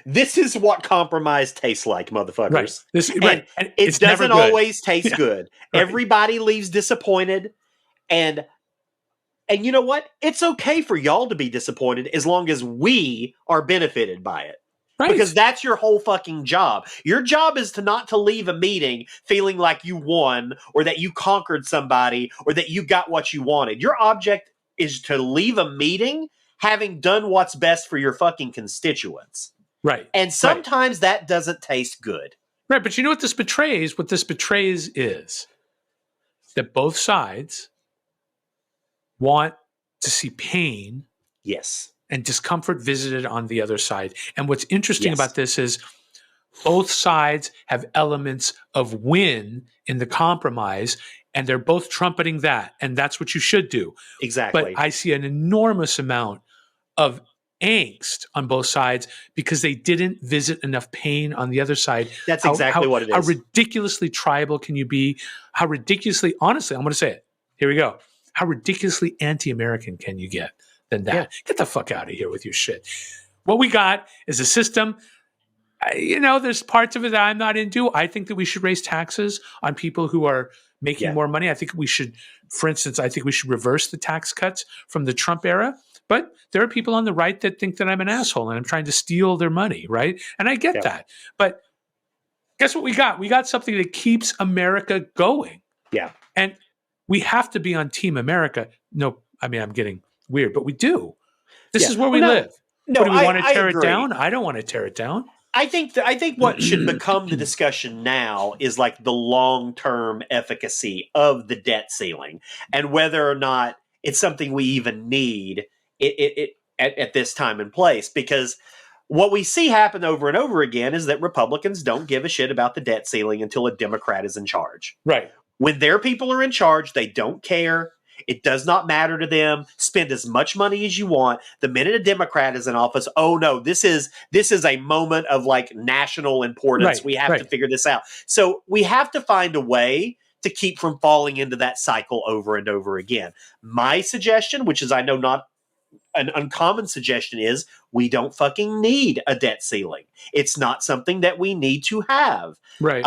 This is what compromise tastes like, motherfuckers. Right. And it doesn't always taste good. Right. Everybody leaves disappointed, and you know what? It's okay for y'all to be disappointed as long as we are benefited by it. Right. Because that's your whole fucking job. Your job is not to leave a meeting feeling like you won or that you conquered somebody or that you got what you wanted. Your object is to leave a meeting having done what's best for your fucking constituents. Right. And sometimes that doesn't taste good. Right. But you know what this betrays? What this betrays is that both sides want to see pain. Yes. And discomfort visited on the other side. And what's interesting about this is both sides have elements of win in the compromise, and they're both trumpeting that. And that's what you should do. Exactly. But I see an enormous amount of angst on both sides because they didn't visit enough pain on the other side. That's exactly what it is. How ridiculously tribal can you be? How ridiculously, honestly, I'm going to say it. Here we go. How ridiculously anti-American can you get? Than that. Yeah. Get the fuck out of here with your shit. What we got is a system. There's parts of it that I'm not into. I think that we should raise taxes on people who are making more money. I think we should, for instance, reverse the tax cuts from the Trump era. But there are people on the right that think that I'm an asshole and I'm trying to steal their money, right? And I get that. But guess what we got? We got something that keeps America going. Yeah. And we have to be on Team America. No, I mean, I'm getting weird, but we do. This is where we live. No, do we want to tear it down? I don't want to tear it down. I think what should become the discussion now is like the long-term efficacy of the debt ceiling and whether or not it's something we even need at this time and place. Because what we see happen over and over again is that Republicans don't give a shit about the debt ceiling until a Democrat is in charge. Right. When their people are in charge, they don't care. It does not matter to them. Spend as much money as you want. The minute a Democrat is in office, oh no, this is a moment of like national importance. Right, we have to figure this out. So we have to find a way to keep from falling into that cycle over and over again. My suggestion, which is I know not an uncommon suggestion, is we don't fucking need a debt ceiling. It's not something that we need to have. Right.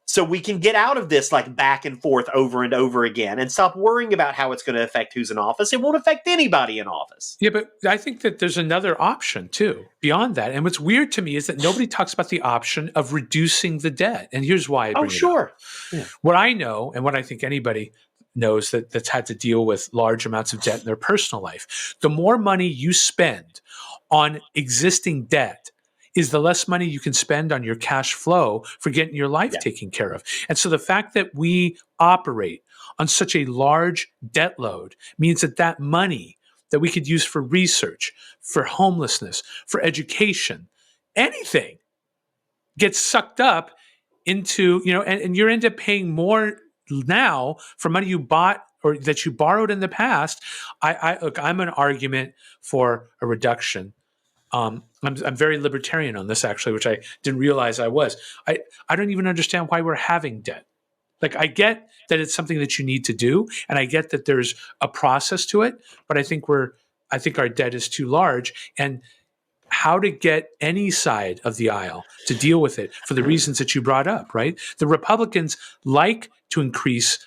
So we can get out of this like back and forth over and over again and stop worrying about how it's going to affect who's in office. It won't affect anybody in office. Yeah, but I think that there's another option too beyond that. And what's weird to me is that nobody talks about the option of reducing the debt. And here's why I bring it up. Yeah. What I know, and what I think anybody knows that's had to deal with large amounts of debt in their personal life, the more money you spend on existing debt is the less money you can spend on your cash flow for getting your life taken care of. And so the fact that we operate on such a large debt load means that money that we could use for research, for homelessness, for education, anything gets sucked up into, and you end up paying more now for money you bought or that you borrowed in the past. I'm an argument for a reduction. I'm very libertarian on this, actually, which I didn't realize I was. I don't even understand why we're having debt. Like, I get that it's something that you need to do, and I get that there's a process to it, but I think our debt is too large. And how to get any side of the aisle to deal with it for the reasons that you brought up, right? The Republicans like to increase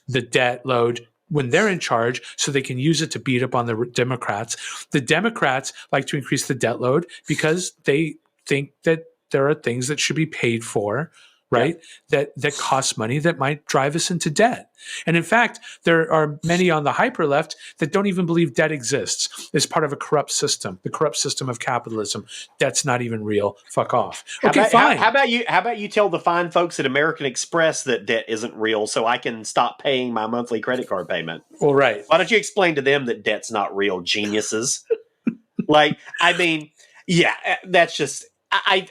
the debt load when they're in charge so they can use it to beat up on the Democrats. The Democrats like to increase the debt load because they think that there are things that should be paid for, right? That cost money that might drive us into debt. And in fact, there are many on the hyper left that don't even believe debt exists. It's part of a corrupt system, the corrupt system of capitalism. Debt's not even real. Fuck off. Okay, fine. How about you tell the fine folks at American Express that debt isn't real so I can stop paying my monthly credit card payment? Well, right. Why don't you explain to them that debt's not real, geniuses? Like, I mean, yeah, that's just I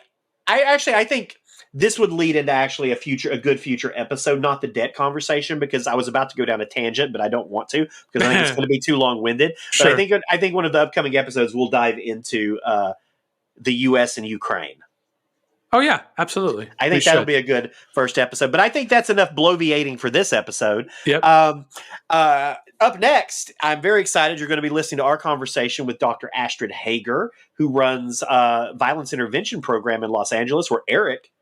think this would lead into actually a good future episode, not the debt conversation, because I was about to go down a tangent, but I don't want to because I think it's going to be too long winded. Sure. But I think one of the upcoming episodes we'll dive into the U.S. and Ukraine. Oh yeah, absolutely. I think that'll be a good first episode. But I think that's enough bloviating for this episode. Yep. Up next, I'm very excited. You're going to be listening to our conversation with Dr. Astrid Heger, who runs a violence intervention program in Los Angeles, where Erik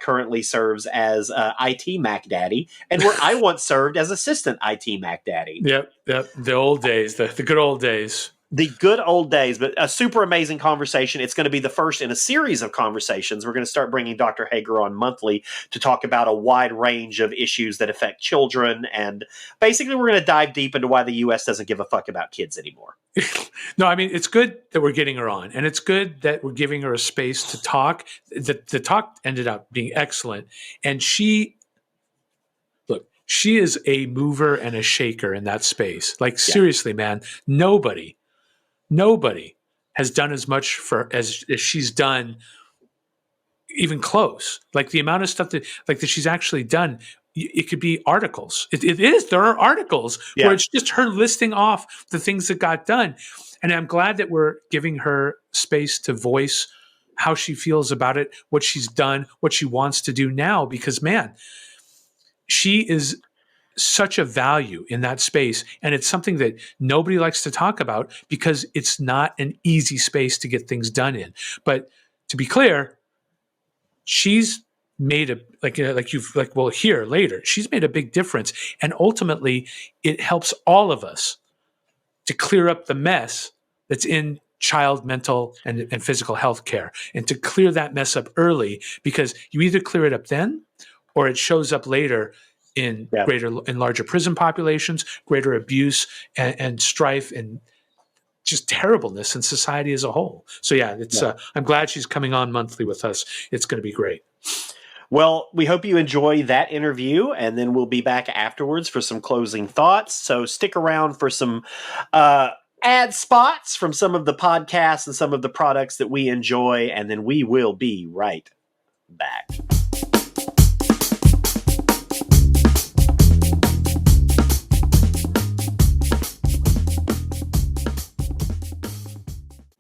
currently serves as IT Mac Daddy, and where I once served as assistant IT Mac Daddy. Yep. The old days, the good old days. The good old days, but a super amazing conversation. It's going to be the first in a series of conversations. We're going to start bringing Dr. Heger on monthly to talk about a wide range of issues that affect children. And basically, we're going to dive deep into why the U.S. doesn't give a fuck about kids anymore. No, I mean, it's good that we're getting her on, and it's good that we're giving her a space to talk. The talk ended up being excellent. And she is a mover and a shaker in that space. Like, seriously, man, nobody has done as much as she's done, even close. Like the amount of stuff that she's actually done, it could be articles. It is. There are articles where it's just her listing off the things that got done. And I'm glad that we're giving her space to voice how she feels about it, what she's done, what she wants to do now, because man, she is such a value in that space. And it's something that nobody likes to talk about because it's not an easy space to get things done in. But to be clear, she's made we'll hear later, she's made a big difference. And ultimately, it helps all of us to clear up the mess that's in child mental and physical health care, and to clear that mess up early, because you either clear it up then or it shows up later in larger prison populations, greater abuse and strife and just terribleness in society as a whole. So I'm glad she's coming on monthly with us. It's going to be great. Well, we hope you enjoy that interview, and then we'll be back afterwards for some closing thoughts. So stick around for some ad spots from some of the podcasts and some of the products that we enjoy, and then we will be right back.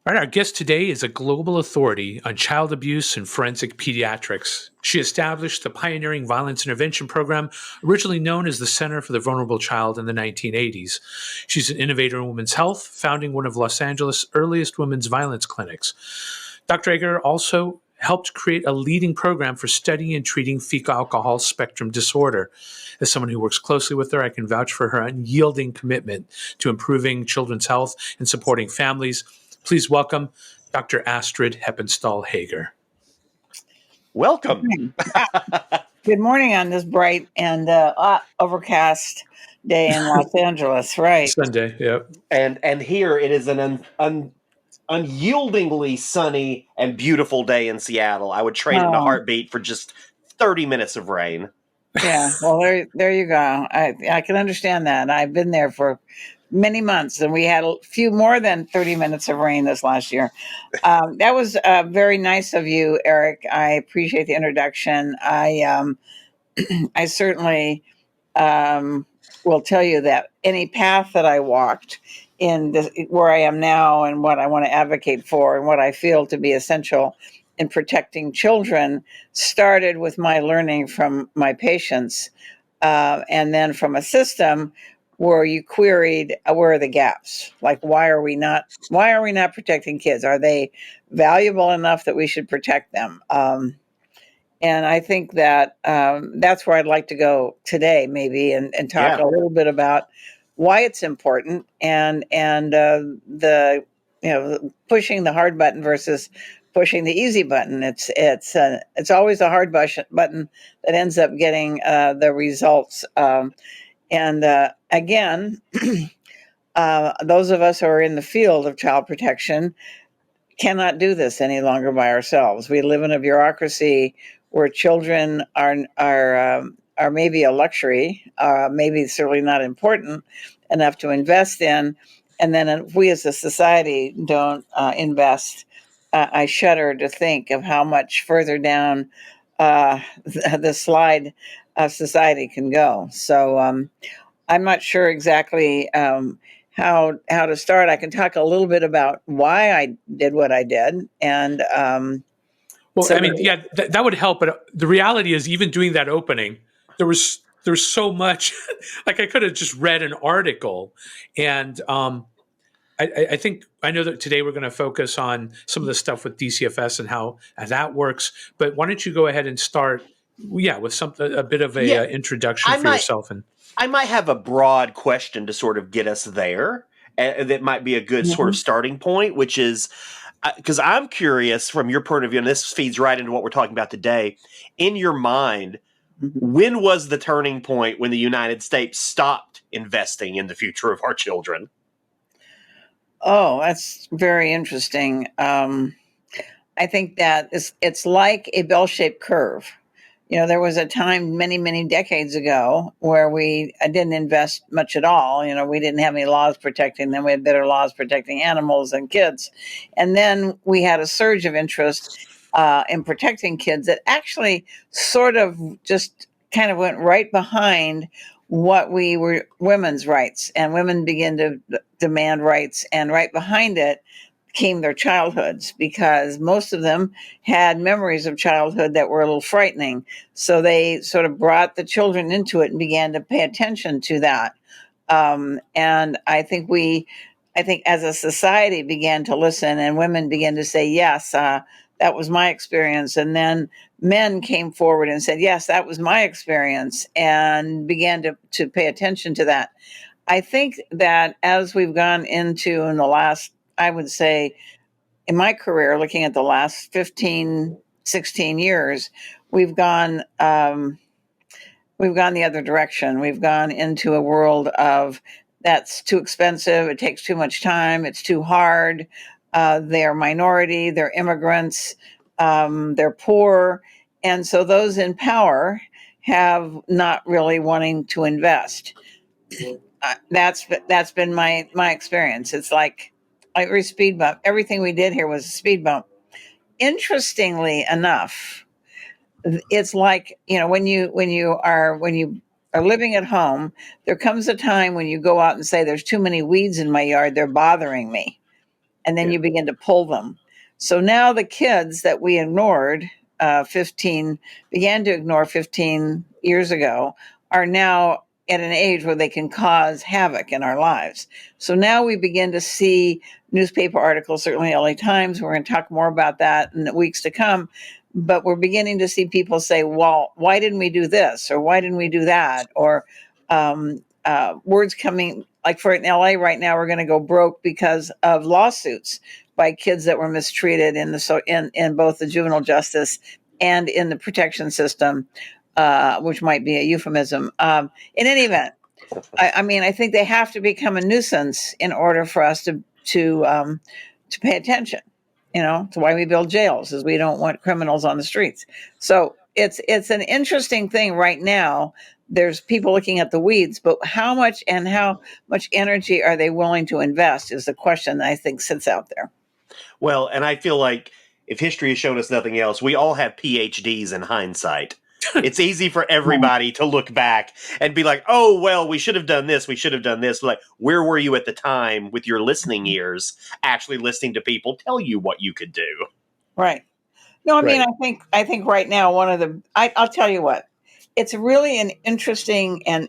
All right, our guest today is a global authority on child abuse and forensic pediatrics. She established the pioneering violence intervention program, originally known as the Center for the Vulnerable Child, in the 1980s. She's an innovator in women's health, founding one of Los Angeles' earliest women's violence clinics. Dr. Heger also helped create a leading program for studying and treating fecal alcohol spectrum disorder. As someone who works closely with her, I can vouch for her unyielding commitment to improving children's health and supporting families. Please welcome Dr. Astrid Heppenstall Heger. Welcome. Good morning on this bright and overcast day in Los Angeles, right? Sunday, yep. And here it is an unyieldingly sunny and beautiful day in Seattle. I would trade it in a heartbeat for just 30 minutes of rain. Yeah, well, there you go. I can understand that. I've been there for many months, and we had a few more than 30 minutes of rain this last year. That was very nice of you, Erik. I appreciate the introduction. I certainly will tell you that any path that I walked in where I am now and what I want to advocate for and what I feel to be essential in protecting children started with my learning from my patients and then from a system where you queried where are the gaps? Like why are we not protecting kids? Are they valuable enough that we should protect them? And I think that that's where I'd like to go today, maybe, and talk Yeah. a little bit about why it's important and the pushing the hard button versus pushing the easy button. It's always a hard button that ends up getting the results. And again, those of us who are in the field of child protection cannot do this any longer by ourselves. We live in a bureaucracy where children are maybe a luxury, maybe certainly not important enough to invest in, and then if we as a society don't invest, I shudder to think of how much further down the slide of society can go. So I'm not sure exactly how to start. I can talk a little bit about why I did what I did, and Well, I mean, yeah, that would help. But the reality is, even doing that opening, there's so much. Like I could have just read an article, and I think I know that today we're going to focus on some of the stuff with DCFS and how that works. But why don't you go ahead and start? Yeah, with a bit of Yeah. a introduction I for might yourself. And I might have a broad question to sort of get us there. And that might be a good sort of Mhm. starting point, which is because I'm curious from your point of view, and this feeds right into what we're talking about today. In your mind, Mhm. when was the turning point when the United States stopped investing in the future of our children? Oh, that's very interesting. I think that it's like a bell-shaped curve. There was a time many, many decades ago where we didn't invest much at all. We didn't have any laws protecting them. We had better laws protecting animals and kids. And then we had a surge of interest in protecting kids that actually sort of just kind of went right behind what we were women's rights. And women began to demand rights. And right behind it came their childhoods because most of them had memories of childhood that were a little frightening. So they sort of brought the children into it and began to pay attention to that. And I think as a society began to listen and women began to say, yes, that was my experience. And then men came forward and said, yes, that was my experience, and began to pay attention to that. I think that as we've gone into in the last, I would say, in my career, looking at the last 15, 16 years, we've gone we've gone the other direction. We've gone into a world of that's too expensive. It takes too much time. It's too hard. They're minority. They're immigrants. They're poor, and so those in power have not really wanting to invest. That's been my experience. It's like every speed bump. Everything we did here was a speed bump. Interestingly enough, it's like when you are living at home, there comes a time when you go out and say, "There's too many weeds in my yard. They're bothering me," and then Yeah. you begin to pull them. So now the kids that we ignored 15 began to ignore 15 years ago are now at an age where they can cause havoc in our lives. So now we begin to see newspaper articles, certainly LA Times. We're going to talk more about that in the weeks to come. But we're beginning to see people say, well, why didn't we do this? Or why didn't we do that? Or words coming like for in LA right now, we're going to go broke because of lawsuits by kids that were mistreated in both the juvenile justice and in the protection system, which might be a euphemism. In any event, I mean, I think they have to become a nuisance in order for us to pay attention. It's why we build jails, is we don't want criminals on the streets. So it's an interesting thing right now. There's people looking at the weeds, but how much energy are they willing to invest is the question that I think sits out there. Well, and I feel like if history has shown us nothing else, we all have PhDs in hindsight. It's easy for everybody to look back and be like, oh, well, we should have done this. We should have done this. Like, where were you at the time with your listening ears, actually listening to people tell you what you could do? Right. No, I mean, right. I think right now I'll tell you what, it's really an interesting and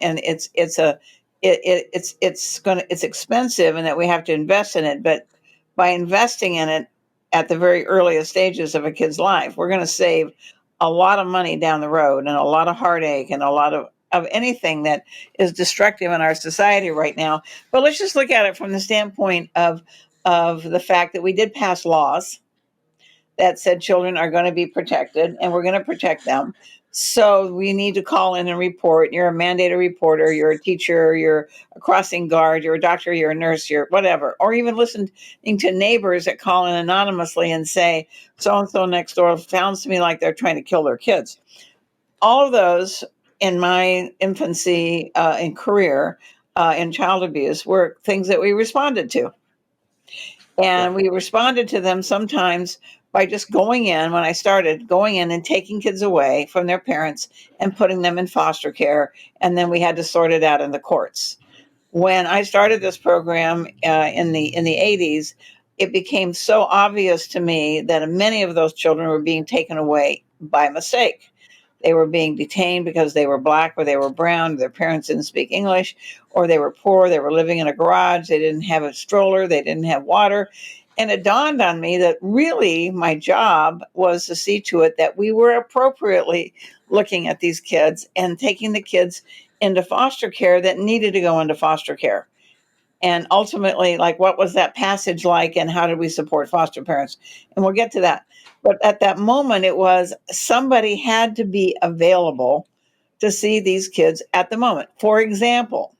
it's expensive, and that we have to invest in it. But by investing in it at the very earliest stages of a kid's life, we're going to save a lot of money down the road, and a lot of heartache, and a lot of anything that is destructive in our society right now. But let's just look at it from the standpoint of the fact that we did pass laws that said children are going to be protected, and we're going to protect them. So we need to call in and report. You're a mandated reporter, you're a teacher, you're a crossing guard, you're a doctor, you're a nurse, you're whatever. Or even listening to neighbors that call in anonymously and say, so and so next door sounds to me like they're trying to kill their kids. All of those in my infancy and career in child abuse were things that we responded to. And we responded to them sometimes by just going in, when I started, going in and taking kids away from their parents and putting them in foster care. And then we had to sort it out in the courts. When I started this program in the 80s, it became so obvious to me that many of those children were being taken away by mistake. They were being detained because they were Black or they were brown, their parents didn't speak English, or they were poor, they were living in a garage, they didn't have a stroller, they didn't have water. And it dawned on me that really my job was to see to it that we were appropriately looking at these kids and taking the kids into foster care that needed to go into foster care. And ultimately, like, what was that passage like, and how did we support foster parents? And we'll get to that. But at that moment, it was somebody had to be available to see these kids at the moment. For example,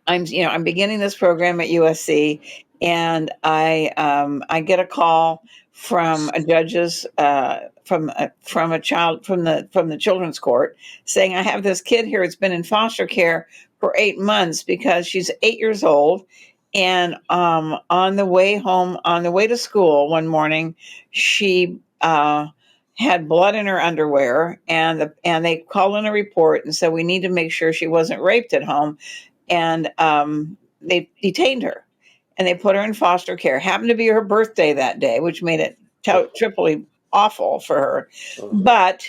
I'm beginning this program at USC, and I get a call from a judge's from a child from the children's court saying, I have this kid here. It's been in foster care for 8 months because she's 8 years old, and on the way home, on the way to school one morning, she had blood in her underwear, and they called in a report and said, we need to make sure she wasn't raped at home. And they detained her, and they put her in foster care. Happened to be her birthday that day, which made it triply awful for her. But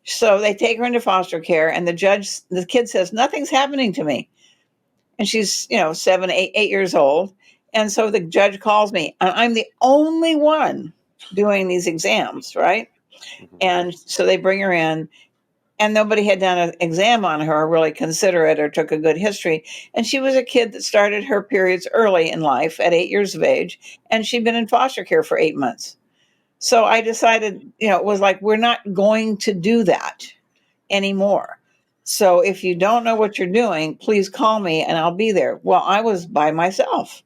so they take her into foster care, and the kid says, nothing's happening to me. And she's, 8 years old. And so the judge calls me, and I'm the only one doing these exams, right? And so they bring her in, and nobody had done an exam on her, or really consider it, or took a good history. And she was a kid that started her periods early in life at 8 years of age, and she'd been in foster care for 8 months. So I decided, it was like, we're not going to do that anymore. So if you don't know what you're doing, please call me and I'll be there. Well, I was by myself.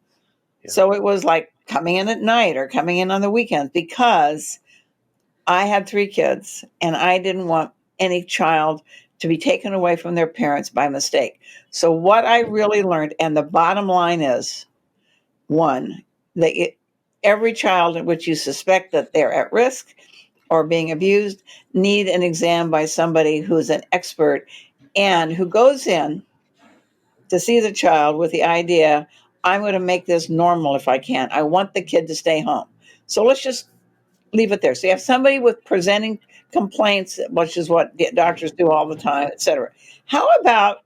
Yeah. So it was like coming in at night or coming in on the weekends, because I had 3 kids and I didn't want any child to be taken away from their parents by mistake. So what I really learned, and the bottom line is, one, that every child in which you suspect that they're at risk or being abused need an exam by somebody who's an expert and who goes in to see the child with the idea, I'm going to make this normal if I can. I want the kid to stay home. So let's just leave it there. So you have somebody with presenting complaints, which is what doctors do all the time, et cetera. How about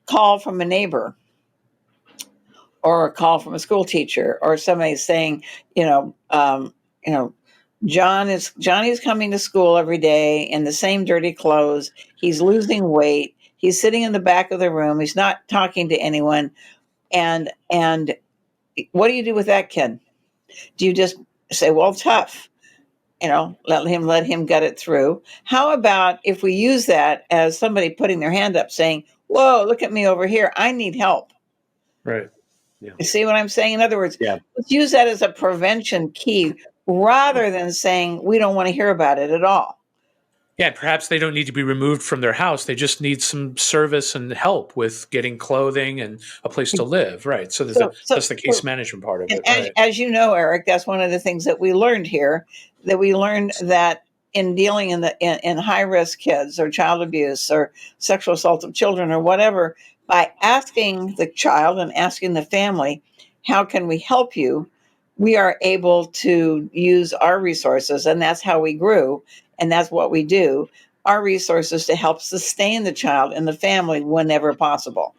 call from a neighbor, or a call from a school teacher, or somebody saying, Johnny's coming to school every day in the same dirty clothes. He's losing weight. He's sitting in the back of the room. He's not talking to anyone. And what do you do with that kid? Do you just say, well, tough, let him gut it through? How about if we use that as somebody putting their hand up saying, whoa, look at me over here. I need help. Right. Yeah. You see what I'm saying? In other words, yeah. Let's use that as a prevention key rather than saying we don't want to hear about it at all. Yeah, perhaps they don't need to be removed from their house. They just need some service and help with getting clothing and a place to live. Right. So that's the case management part of it. Right. As you know, Erik, that's one of the things that we learned here, that we learned that in dealing in high-risk kids or child abuse or sexual assault of children or whatever, by asking the child and asking the family, how can we help you? We are able to use our resources, and that's how we grew, and that's what we do. our resources to help sustain the child and the family whenever possible.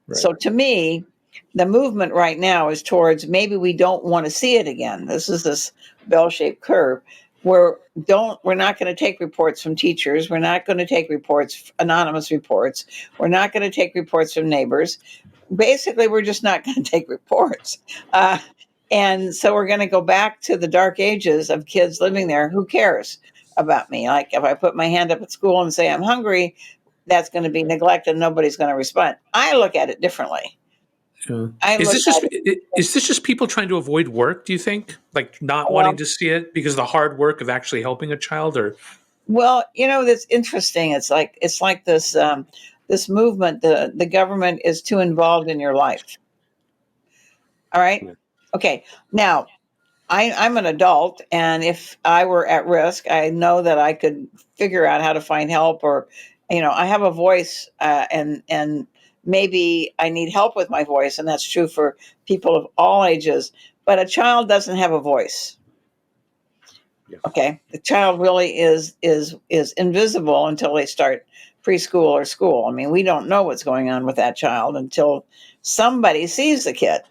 Right. So to me, the movement right now is towards maybe we don't want to see it again. This is this bell-shaped curve. We're not going to take reports from teachers. We're not going to take reports, anonymous reports. We're not going to take reports from neighbors. Basically, we're just not going to take reports. And so we're going to go back to the dark ages of kids living there. Who cares about me? Like if I put my hand up at school and say I'm hungry, that's going to be neglected. Nobody's going to respond. I look at it differently. Yeah. I Is look this at just is this just people trying to avoid work? Do you think, like not well, wanting to see it because of the hard work of actually helping a child? Or well, that's interesting. It's like this this movement. The government is too involved in your life. All right. Yeah. Okay. Now I'm an adult, and if I were at risk, I know that I could figure out how to find help, or, I have a voice, and maybe I need help with my voice, and that's true for people of all ages. But a child doesn't have a voice. Yeah. Okay, the child really is invisible until they start preschool or school. I mean, we don't know what's going on with that child until somebody sees the kid,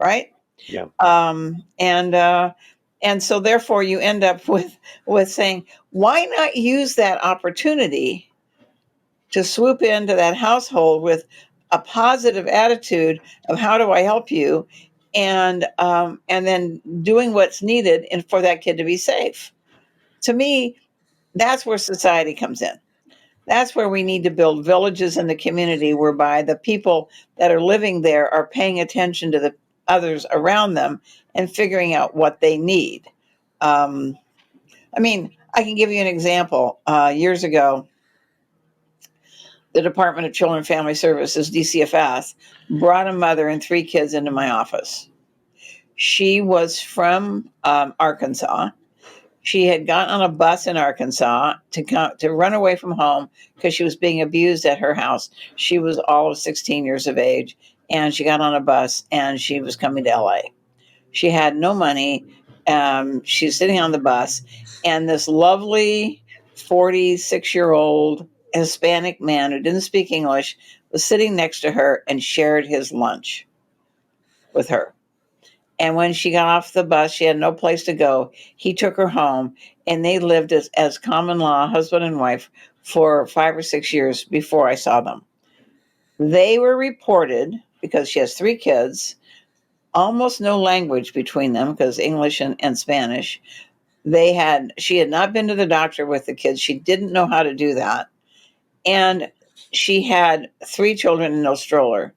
right? Yeah. And so therefore you end up with saying, why not use that opportunity to swoop into that household with a positive attitude of how do I help you, and then doing what's needed and for that kid to be safe. To me, that's where society comes in. That's where we need to build villages in the community whereby the people that are living there are paying attention to the others around them and figuring out what they need. Um, I mean, I can give you an example. Years ago, the Department of Children and Family Services, DCFS, brought a mother and 3 kids into my office. She was from Arkansas. She had gotten on a bus in Arkansas to run away from home because she was being abused at her house. She was all of 16 years of age, and she got on a bus and she was coming to LA. She had no money. She's sitting on the bus, and this lovely 46-year-old Hispanic man who didn't speak English was sitting next to her and shared his lunch with her. And when she got off the bus, she had no place to go. He took her home, and they lived as common law husband and wife for 5 or 6 years before I saw them. They were reported, because she has 3 kids, almost no language between them because English and Spanish. She had not been to the doctor with the kids. She didn't know how to do that. And she had 3 children and no stroller.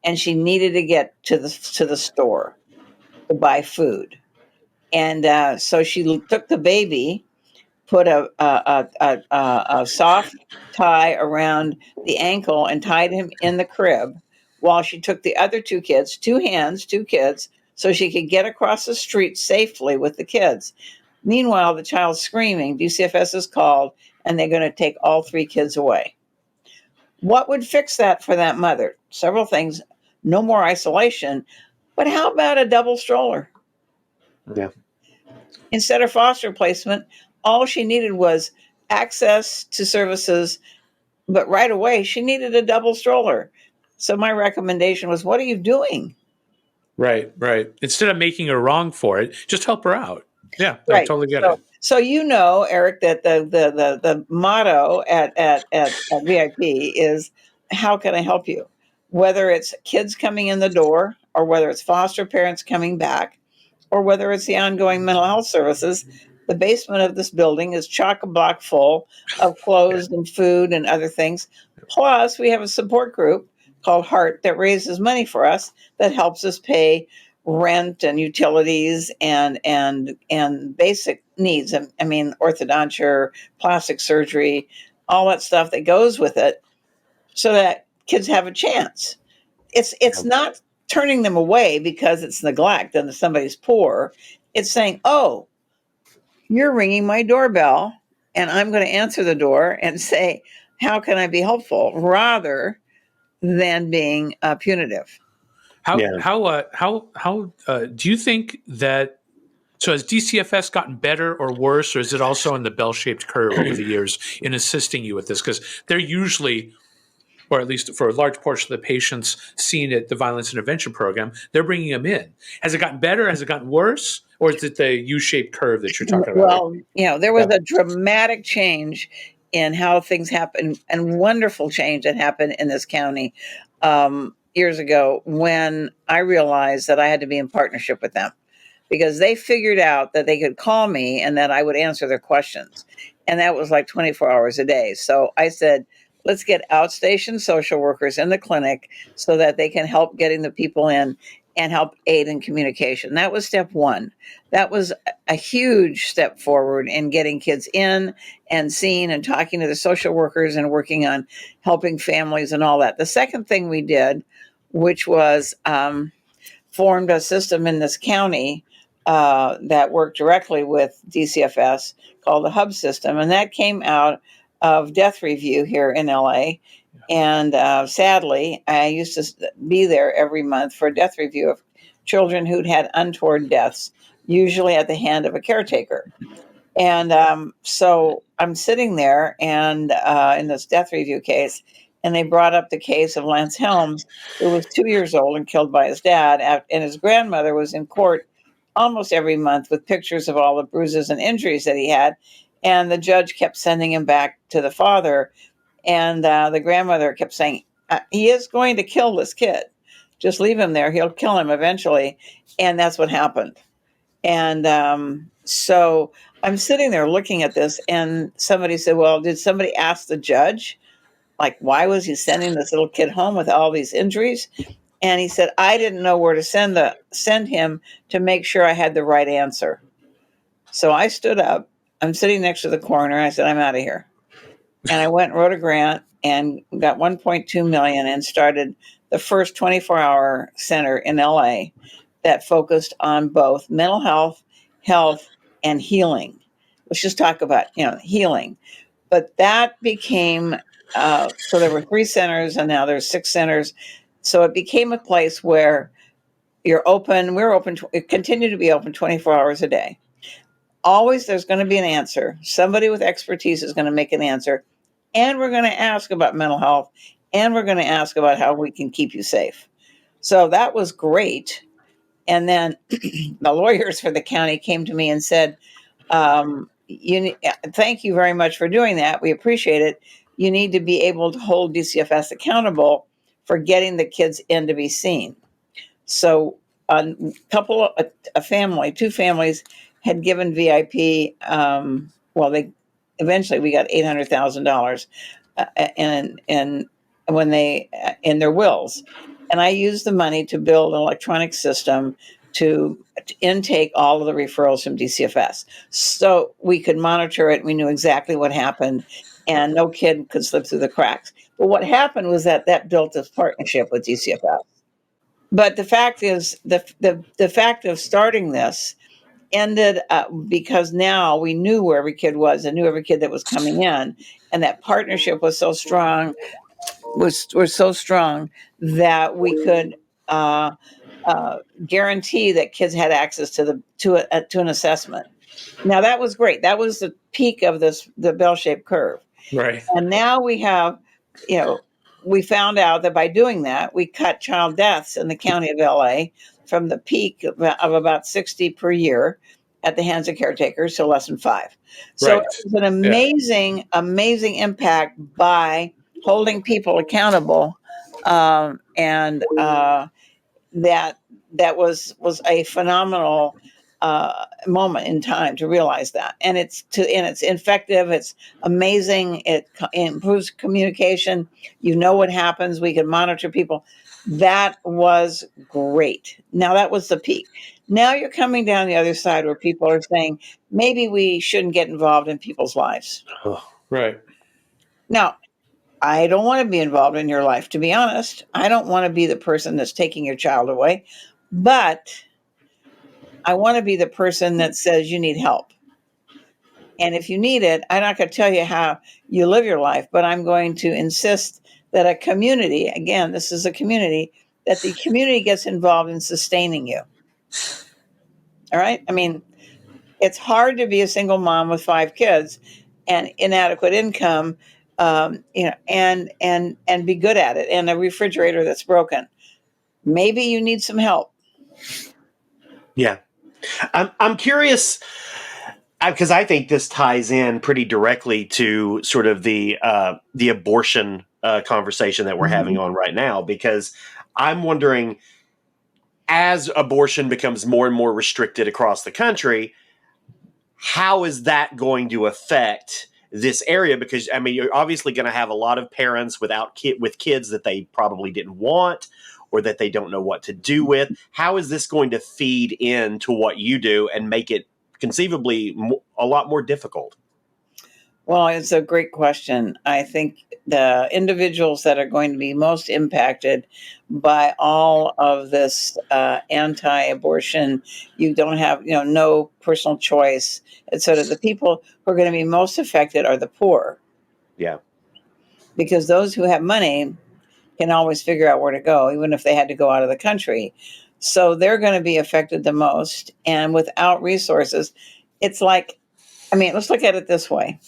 And she needed to get to the store to buy food. And so she took the baby, put a soft tie around the ankle, and tied him in the crib while she took the other 2 kids, 2 hands, 2 kids, so she could get across the street safely with the kids. Meanwhile, the child's screaming. DCFS is called, and they're going to take all 3 kids away. What would fix that for that mother? Several things. No more isolation. But how about a double stroller? Yeah. Instead of foster placement, all she needed was access to services, but right away she needed a double stroller. So my recommendation was, what are you doing? right. Instead of making her wrong for it, just help her out. Yeah, I Right. totally get So, it. so Eric, that the motto at VIP is, how can I help you? Whether it's kids coming in the door, or whether it's foster parents coming back, or whether it's the ongoing mental health services, the basement of this building is chock-a-block full of clothes and food and other things. Plus, we have a support group called Heart that raises money for us that helps us pay rent and utilities and basic needs. I mean, orthodonture, plastic surgery, all that stuff that goes with it, so that kids have a chance. It's not turning them away because it's neglect and somebody's poor. It's saying, oh, you're ringing my doorbell, and I'm going to answer the door and say, how can I be helpful, rather than being punitive. How Yeah. how do you think that? So has DCFS gotten better or worse, or is it also in the bell-shaped curve over the years in assisting you with this? Because they're usually, or at least for a large portion of the patients seen at the violence intervention program, they're bringing them in. Has it gotten better? Has it gotten worse? Or is it the U-shaped curve that you're talking about? Well, there was a dramatic change in how things happen, and wonderful change that happened in this county years ago when I realized that I had to be in partnership with them, because they figured out that they could call me and that I would answer their questions. And that was like 24 hours a day. So I said, let's get outstation social workers in the clinic so that they can help getting the people in and help aid in communication. That was step one. That was a huge step forward in getting kids in and seen and talking to the social workers and working on helping families and all that. The second thing we did, which was formed a system in this county that worked directly with DCFS called the Hub System, and that came out of Death Review here in LA. And sadly, I used to be there every month for a death review of children who'd had untoward deaths, usually at the hand of a caretaker. And so I'm sitting there and in this death review case, and they brought up the case of Lance Helms, who was 2 years old and killed by his dad. And his grandmother was in court almost every month with pictures of all the bruises and injuries that he had. And the judge kept sending him back to the father. And the grandmother kept saying, he is going to kill this kid. Just leave him there. He'll kill him eventually. And that's what happened. And so I'm sitting there looking at this, and somebody said, well, did somebody ask the judge, like, why was he sending this little kid home with all these injuries? And he said, I didn't know where to send him to make sure I had the right answer. So I stood up. I'm sitting next to the coroner. I said, I'm out of here. And I went and wrote a grant and got 1.2 million and started the first 24-hour center in LA that focused on both mental health, and healing. Let's just talk about, healing. But that became, so there were 3 centers and now there's 6 centers. So it became a place where we're open, continue to be open 24 hours a day. Always there's going to be an answer. Somebody with expertise is going to make an answer. And we're going to ask about mental health, and we're going to ask about how we can keep you safe. So that was great. And then the lawyers for the county came to me and said, thank you very much for doing that. We appreciate it. You need to be able to hold DCFS accountable for getting the kids in to be seen. So two families had given VIP, eventually we got $800,000 and when they in their wills, and I used the money to build an electronic system to intake all of the referrals from DCFS, so we could monitor it. We knew exactly what happened, and no kid could slip through the cracks. But what happened was that built this partnership with DCFS. But the fact is, the fact of starting this ended because now we knew where every kid was and knew every kid that was coming in, and that partnership was so strong, was so strong that we could guarantee that kids had access to an assessment. Now that was great. That was the peak of the bell-shaped curve. Right. And now we have, we found out that by doing that, we cut child deaths in the county of LA from the peak of about 60 per year at the hands of caretakers to less than 5. So Right. it was an amazing, amazing impact by holding people accountable. And that was a phenomenal moment in time to realize that. And it's effective. It's amazing. It improves communication. You know what happens. We can monitor people. That was great. Now that was the peak. Now you're coming down the other side where people are saying, maybe we shouldn't get involved in people's lives. Right. Now, I don't want to be involved in your life, to be honest. I don't want to be the person that's taking your child away. But I want to be the person that says you need help. And if you need it, I'm not going to tell you how you live your life, but I'm going to insist that a community, again, this is a community, that the community gets involved in sustaining you. All right? I mean, it's hard to be a single mom with 5 kids and inadequate income, and be good at it, and a refrigerator that's broken. Maybe you need some help. Yeah. I'm curious because I think this ties in pretty directly to sort of the abortion conversation that we're having on right now, because I'm wondering, as abortion becomes more and more restricted across the country, how is that going to affect this area? Because I mean, you're obviously going to have a lot of parents with kids that they probably didn't want or that they don't know what to do with. How is this going to feed into what you do and make it conceivably a lot more difficult? Well, it's a great question. I think the individuals that are going to be most impacted by all of this anti-abortion, you don't have, no personal choice, etc. The people who are going to be most affected are the poor, Yeah. because those who have money can always figure out where to go, even if they had to go out of the country. So they're going to be affected the most. And without resources, it's like, I mean, let's look at it this way.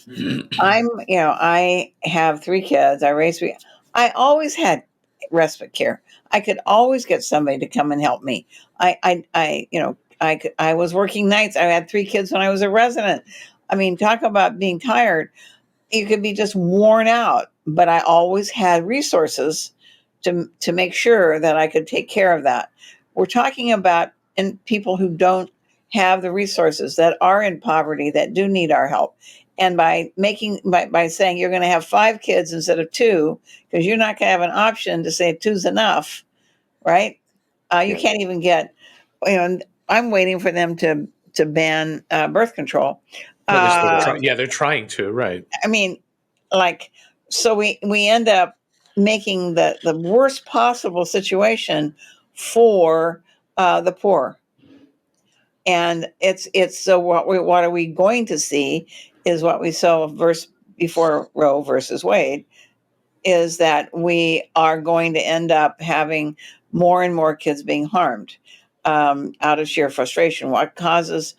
I have 3 kids. I raised 3. I always had respite care. I could always get somebody to come and help me. I was working nights. I had 3 kids when I was a resident. I mean, talk about being tired. You could be just worn out, but I always had resources to make sure that I could take care of that. We're talking about people who don't have the resources, that are in poverty, that do need our help. And by saying you're going to have 5 kids instead of 2, because you're not going to have an option to say 2's enough, right? You can't even get. I'm waiting for them to ban birth control. They're trying to, right? I mean, so we end up making the worst possible situation for the poor. And it's so what are we going to see is what we saw before Roe versus Wade, is that we are going to end up having more and more kids being harmed out of sheer frustration. What causes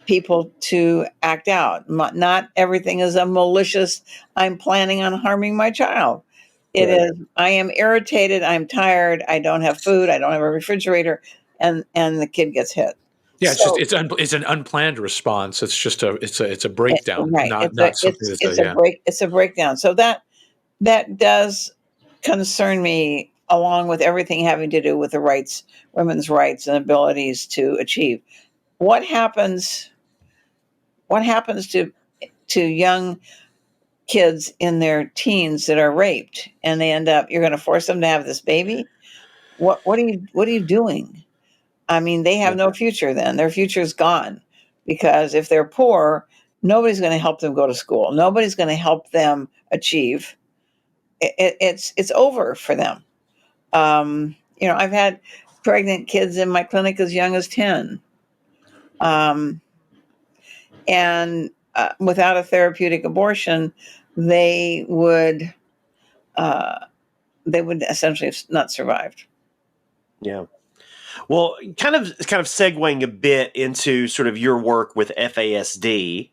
people to act out? Not everything is a malicious, I'm planning on harming my child. It Right. is, I am irritated, I'm tired, I don't have food, I don't have a refrigerator, and the kid gets hit. Yeah, So, it's an unplanned response. It's just a breakdown, right. not something that's It's a breakdown. So that does concern me, along with everything having to do with the rights, women's rights and abilities to achieve. What happens? What happens to young kids in their teens that are raped and they end up? You're going to force them to have this baby? What are you doing? I mean, they have no future then. Their future is gone, because if they're poor, nobody's going to help them go to school. Nobody's going to help them achieve. It's over for them. I've had pregnant kids in my clinic as young as 10. And without a therapeutic abortion, they would essentially have not survived. Yeah. Well, kind of segueing a bit into sort of your work with FASD,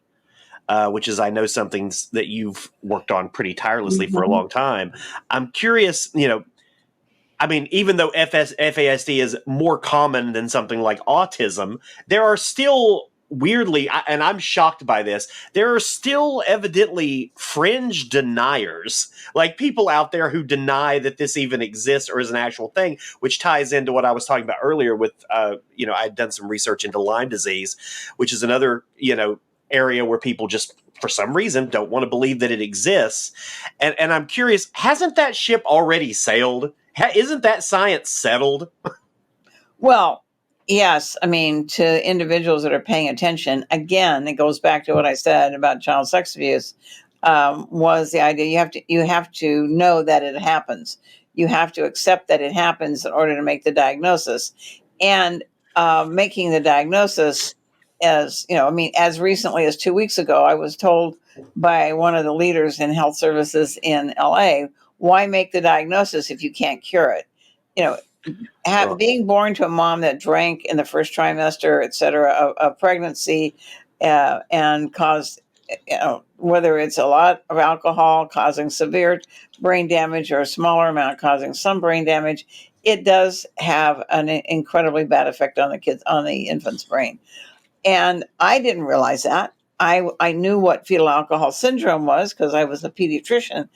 which is, I know, something that you've worked on pretty tirelessly for a Mhm. long time. I'm curious, I mean, even though FASD is more common than something like autism, there are still weirdly, and I'm shocked by this, there are still evidently fringe deniers, like people out there who deny that this even exists or is an actual thing, which ties into what I was talking about earlier with, I'd done some research into Lyme disease, which is another, area where people just, for some reason, don't want to believe that it exists. And I'm curious, hasn't that ship already sailed? Isn't that science settled? Well, yes. I mean, to individuals that are paying attention, again, it goes back to what I said about child sex abuse. Was the idea you have to know that it happens. You have to accept that it happens in order to make the diagnosis. And making the diagnosis, as recently as 2 weeks ago, I was told by one of the leaders in health services in LA, why make the diagnosis if you can't cure it? You know, Oh, being born to a mom that drank in the first trimester, et cetera, of pregnancy, and cause, whether it's a lot of alcohol causing severe brain damage or a smaller amount causing some brain damage, it does have an incredibly bad effect on the kids, on the infant's brain. And I didn't realize that. I knew what fetal alcohol syndrome was because I was a pediatrician,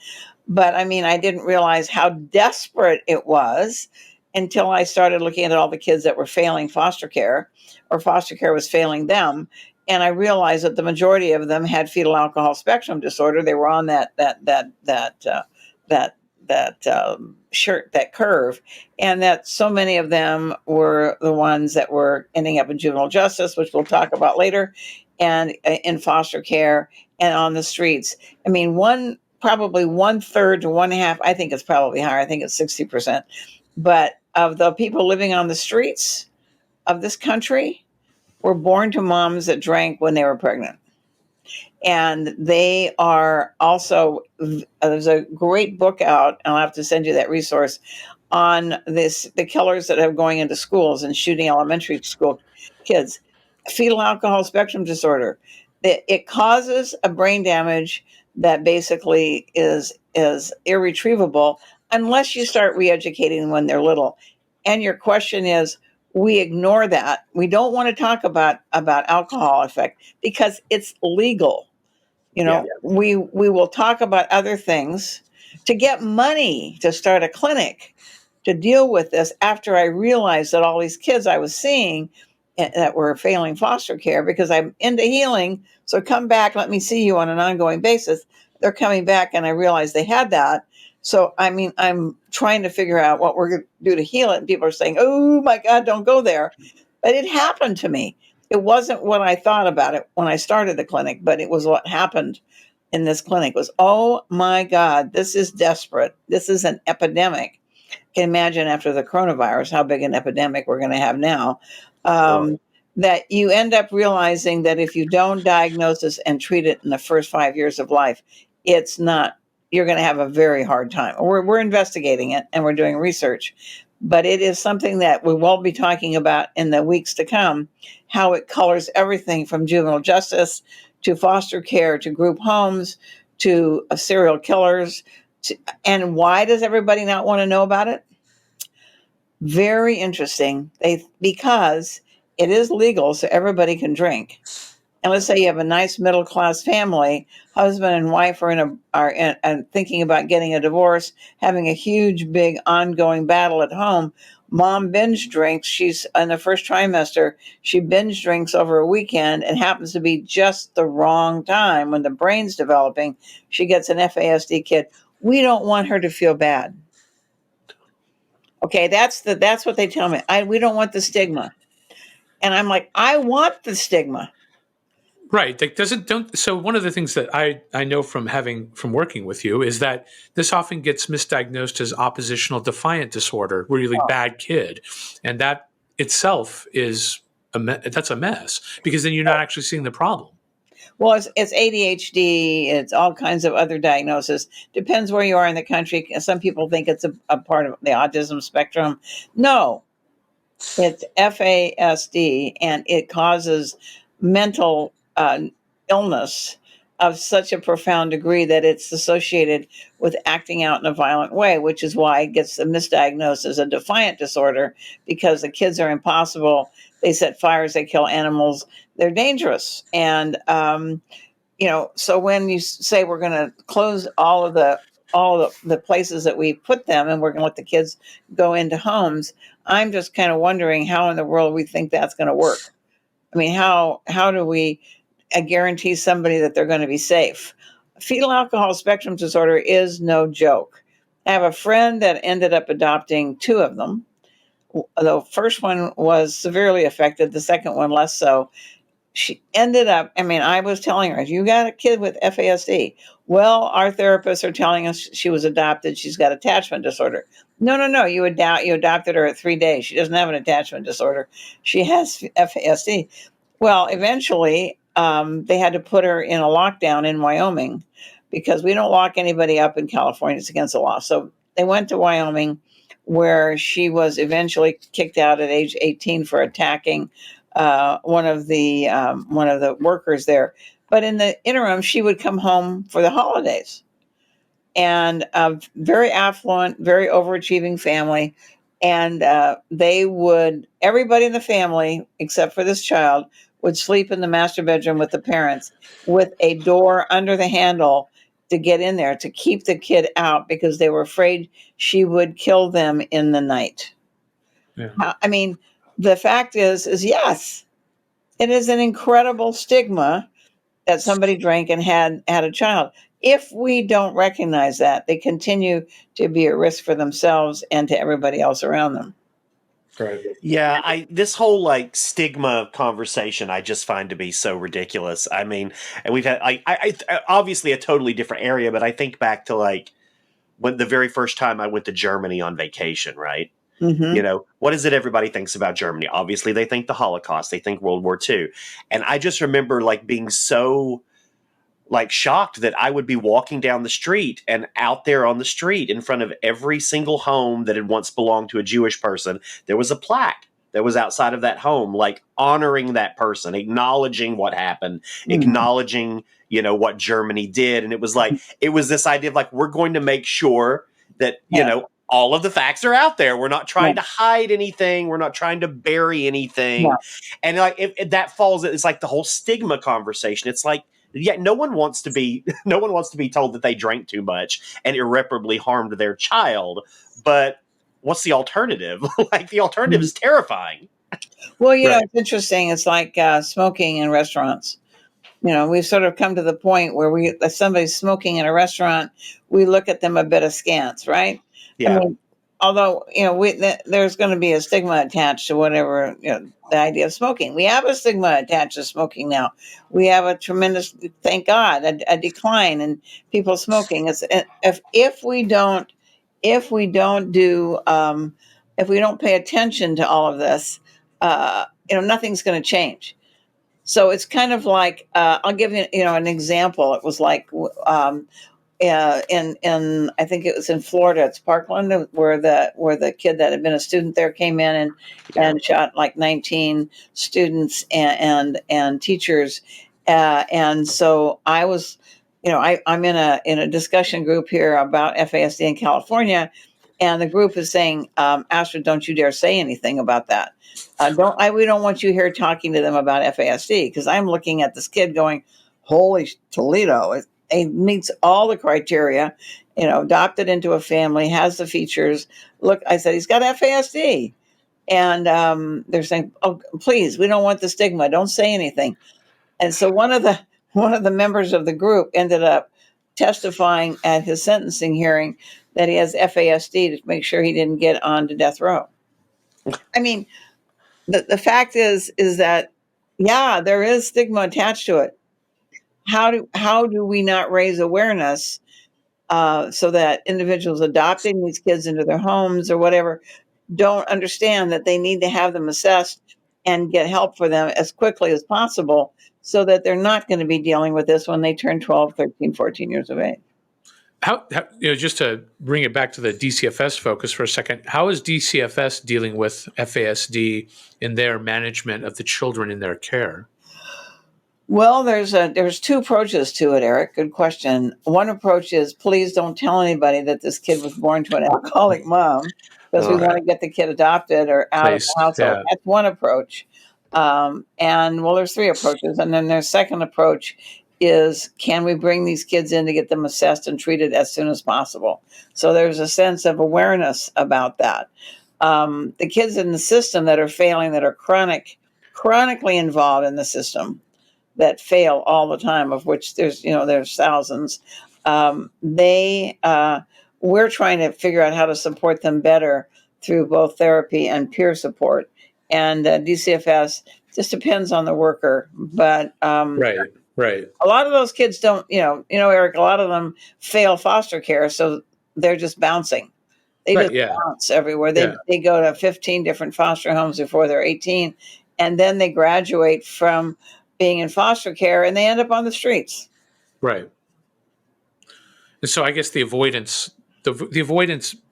but I mean, I didn't realize how desperate it was until I started looking at all the kids that were failing foster care, or foster care was failing them. And I realized that the majority of them had fetal alcohol spectrum disorder. They were on that curve, and that so many of them were the ones that were ending up in juvenile justice, which we'll talk about later, and in foster care and on the streets. I mean, probably 1/3 to 1/2. I think it's probably higher. I think it's 60%. But of the people living on the streets of this country were born to moms that drank when they were pregnant. And they are also, there's a great book out, and I'll have to send you that resource, on the killers that have going into schools and shooting elementary school kids. Fetal alcohol spectrum disorder. It causes a brain damage that basically is irretrievable unless you start re-educating when they're little. And your question is, we ignore that. We don't want to talk about alcohol effect because it's legal. We will talk about other things to get money to start a clinic to deal with this, after I realized that all these kids I was seeing that were failing foster care, because I'm into healing. So come back, let me see you on an ongoing basis. They're coming back, and I realized they had that. So, I mean, I'm trying to figure out what we're going to do to heal it. And people are saying, oh my God, don't go there. But it happened to me. It wasn't what I thought about it when I started the clinic, but it was what happened in this clinic. Was, oh my God, this is desperate. This is an epidemic. Can imagine after the coronavirus how big an epidemic we're going to have now. That you end up realizing that if you don't diagnose this and treat it in the first 5 years of life, it's not, you're going to have a very hard time. We're investigating it and we're doing research, but it is something that we will be talking about in the weeks to come, how it colors everything from juvenile justice to foster care to group homes to serial killers. And why does everybody not want to know about it? Very interesting. Because it is legal, so everybody can drink. And let's say you have a nice middle class family, husband and wife are thinking about getting a divorce, having a huge, big, ongoing battle at home. Mom binge drinks. She's in the first trimester. She binge drinks over a weekend. It happens to be just the wrong time when the brain's developing. She gets an FASD kid. We don't want her to feel bad. Okay, that's what they tell me. We don't want the stigma. And I'm like, I want the stigma. Right. Like so one of the things that I know from working with you is that this often gets misdiagnosed as oppositional defiant disorder, really bad kid. And that itself is that's a mess, because then you're not actually seeing the problem. Well, it's ADHD. It's all kinds of other diagnoses. Depends where you are in the country. Some people think it's a part of the autism spectrum. No, it's FASD, and it causes mental illness of such a profound degree that it's associated with acting out in a violent way, which is why it gets misdiagnosed as a defiant disorder, because the kids are impossible. They set fires, they kill animals, they're dangerous. And, so when you say we're going to close all the places that we put them and we're going to let the kids go into homes, I'm just kind of wondering how in the world we think that's going to work. I mean, how do we guarantee somebody that they're going to be safe? Fetal alcohol spectrum disorder is no joke. I have a friend that ended up adopting 2 of them. The first one was severely affected, the second one less so. She ended up, I was telling her, you got a kid with FASD. Well, our therapists are telling us she was adopted. She's got attachment disorder. No. You adopted her at 3 days. She doesn't have an attachment disorder. She has FASD. Well, eventually, they had to put her in a lockdown in Wyoming, because we don't lock anybody up in California. It's against the law. So they went to Wyoming, where she was eventually kicked out at age 18 for attacking one of the workers there. But in the interim, she would come home for the holidays, and a very affluent, very overachieving family. And everybody in the family, except for this child, would sleep in the master bedroom with the parents with a door under the handle to get in there to keep the kid out because they were afraid she would kill them in the night. Yeah. I mean, the fact is yes, it is an incredible stigma that somebody drank and had a child. If we don't recognize that, they continue to be a risk for themselves and to everybody else around them. Right. Yeah, this whole like stigma conversation I just find to be so ridiculous. I mean, and we've had obviously a totally different area, but I think back to like when the very first time I went to Germany on vacation, right? Mm-hmm. You know, what is it everybody thinks about Germany? Obviously, they think the Holocaust, they think World War II. And I just remember like being so like shocked that I would be walking down the street, and out there on the street in front of every single home that had once belonged to a Jewish person, there was a plaque that was outside of that home, like honoring that person, acknowledging what happened, Mm-hmm. acknowledging, you know, what Germany did. And it was like, it was this idea of like, we're going to make sure that, you Yeah. know, all of the facts are out there. We're not trying Yeah. to hide anything. We're not trying to bury anything. Yeah. And like, if that falls, it's like the whole stigma conversation. It's like, yeah, no one wants to be told that they drank too much and irreparably harmed their child. But what's the alternative? Like the alternative is terrifying. Well, you know, Right. it's interesting. It's like smoking in restaurants. You know, we've sort of come to the point where if somebody's smoking in a restaurant, we look at them a bit askance, right? I Yeah. mean, although, you know, there's going to be a stigma attached to whatever, you know, the idea of smoking. We have a stigma attached to smoking now. We have a tremendous, thank God, a decline in people smoking. It's if we don't do if we don't pay attention to all of this, you know, nothing's going to change. So it's kind of like I'll give you, you know, an example. It was like in I think it was in Florida. It's Parkland, where the kid that had been a student there came in Yeah. and shot like 19 students and teachers. And so I was, you know, I'm in a discussion group here about FASD in California, and the group is saying, Astrid, don't you dare say anything about that. We don't want you here talking to them about FASD, because I'm looking at this kid going, holy Toledo, he meets all the criteria, you know, adopted into a family, has the features. Look, I said, he's got FASD. And they're saying, oh, please, we don't want the stigma. Don't say anything. And so one of the members of the group ended up testifying at his sentencing hearing that he has FASD to make sure he didn't get on to death row. I mean, the fact is that, yeah, there is stigma attached to it. How do we not raise awareness so that individuals adopting these kids into their homes or whatever don't understand that they need to have them assessed and get help for them as quickly as possible, so that they're not going to be dealing with this when they turn 12, 13, 14 years of age. How you know, just to bring it back to the DCFS focus for a second, how is DCFS dealing with FASD in their management of the children in their care? Well, there's two approaches to it, Erik. Good question. One approach is, please don't tell anybody that this kid was born to an alcoholic mom, because we Oh, want to get the kid adopted or out of the Placed, household. yeah. That's one approach. And well, there's three approaches. And then their second approach is, can we bring these kids in to get them assessed and treated as soon as possible? So there's a sense of awareness about that. The kids in the system that are failing, that are chronically involved in the system, that fail all the time, of which there's thousands. We're trying to figure out how to support them better through both therapy and peer support. And DCFS just depends on the worker, but Right. a lot of those kids don't. Erik, a lot of them fail foster care, so they're just bouncing. They Right. just Yeah. bounce everywhere. Yeah. They go to 15 different foster homes before they're 18, and then they graduate from being in foster care and they end up on the streets. Right. And so I guess the avoidance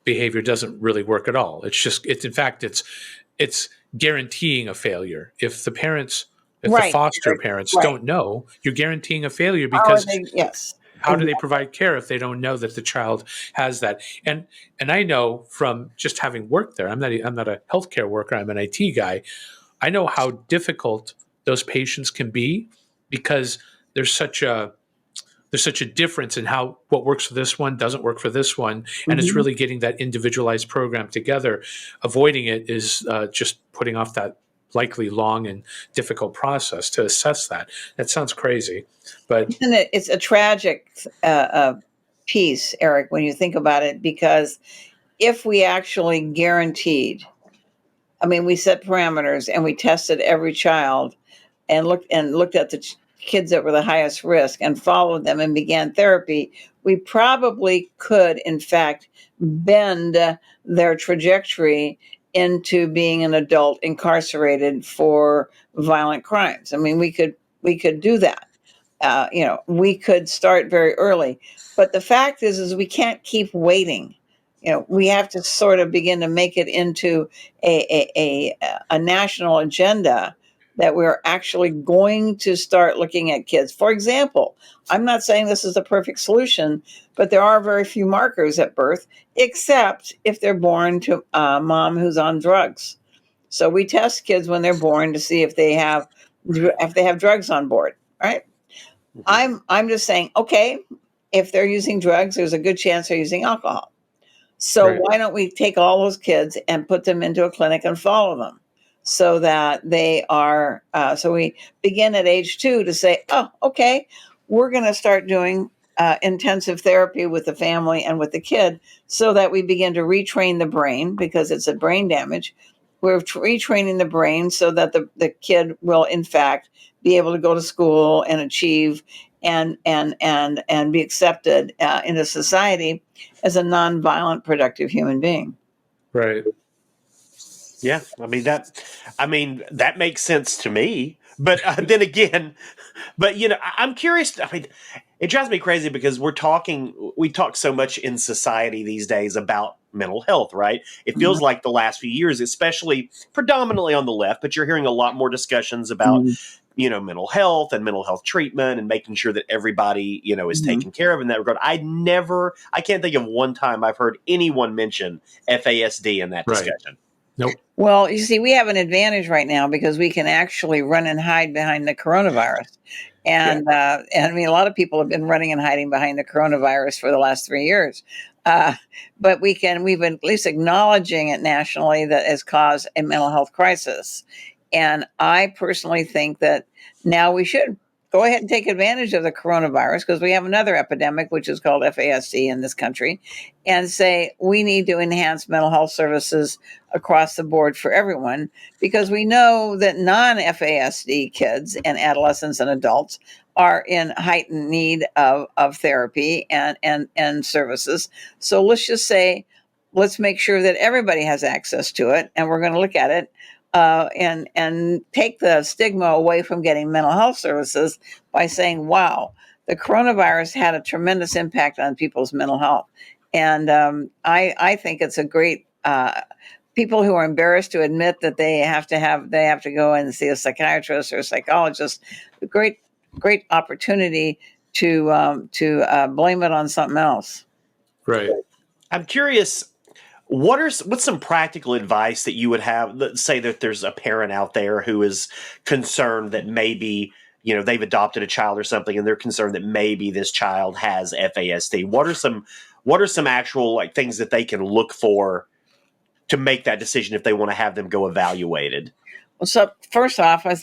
behavior doesn't really work at all. It's in fact, it's guaranteeing a failure. If the Right. foster parents Right. don't know, you're guaranteeing a failure, How are because they? Yes. how do they provide care if they don't know that the child has that? And I know from just having worked there, I'm not a healthcare worker, I'm an IT guy. I know how difficult those patients can be, because there's such a difference in how what works for this one doesn't work for this one, and it's Mhm. really getting that individualized program together. Avoiding it is just putting off that likely long and difficult process to assess that. That sounds crazy, but Isn't it? It's a tragic piece, Eric, when you think about it, because if we actually guaranteed, I mean, we set parameters and we tested every child and looked at the kids that were the highest risk and followed them and began therapy, we probably could, in fact, bend their trajectory into being an adult incarcerated for violent crimes. I mean, we could do that. We could start very early. But the fact is we can't keep waiting. We have to sort of begin to make it into a national agenda that we're actually going to start looking at kids. For example, I'm not saying this is the perfect solution, but there are very few markers at birth, except if they're born to a mom who's on drugs. So we test kids when they're born to see if they have drugs on board, right? Mhm. I'm just saying, okay, if they're using drugs, there's a good chance they're using alcohol. So right, why don't we take all those kids and put them into a clinic and follow them so that they are, so we begin at age 2 to say, oh, okay, we're going to start doing intensive therapy with the family and with the kid so that we begin to retrain the brain because it's a brain damage. We're retraining the brain so that the kid will, in fact, be able to go to school and achieve and be accepted into society as a nonviolent, productive human being. right. Yeah, I mean that makes sense to me. But then again, but I'm curious. I mean, it drives me crazy because we talk so much in society these days about mental health, right? It feels like the last few years, especially predominantly on the left, but you're hearing a lot more discussions about Mhm. mental health and mental health treatment and making sure that everybody is Mhm. taken care of in that regard. I can't think of one time I've heard anyone mention FASD in that Right. discussion. Nope. Well, you see, we have an advantage right now because we can actually run and hide behind the coronavirus. Yeah. And I mean, a lot of people have been running and hiding behind the coronavirus for the last 3 years. Uh, but we've been at least acknowledging it nationally that has caused a mental health crisis. And I personally think that now we should go ahead and take advantage of the coronavirus because we have another epidemic, which is called FASD in this country, and say we need to enhance mental health services across the board for everyone because we know that non-FASD kids and adolescents and adults are in heightened need of therapy and services. So let's just say, let's make sure that everybody has access to it, and we're going to look at it and take the stigma away from getting mental health services by saying, "Wow, the coronavirus had a tremendous impact on people's mental health," and I think it's a great. People who are embarrassed to admit that they have to go and see a psychiatrist or a psychologist, great opportunity to blame it on something else. Right. I'm curious. What's some practical advice that you would have? Let's say that there's a parent out there who is concerned that maybe they've adopted a child or something, and they're concerned that maybe this child has FASD. What are some actual like things that they can look for to make that decision if they want to have them go evaluated? Well, so first off, as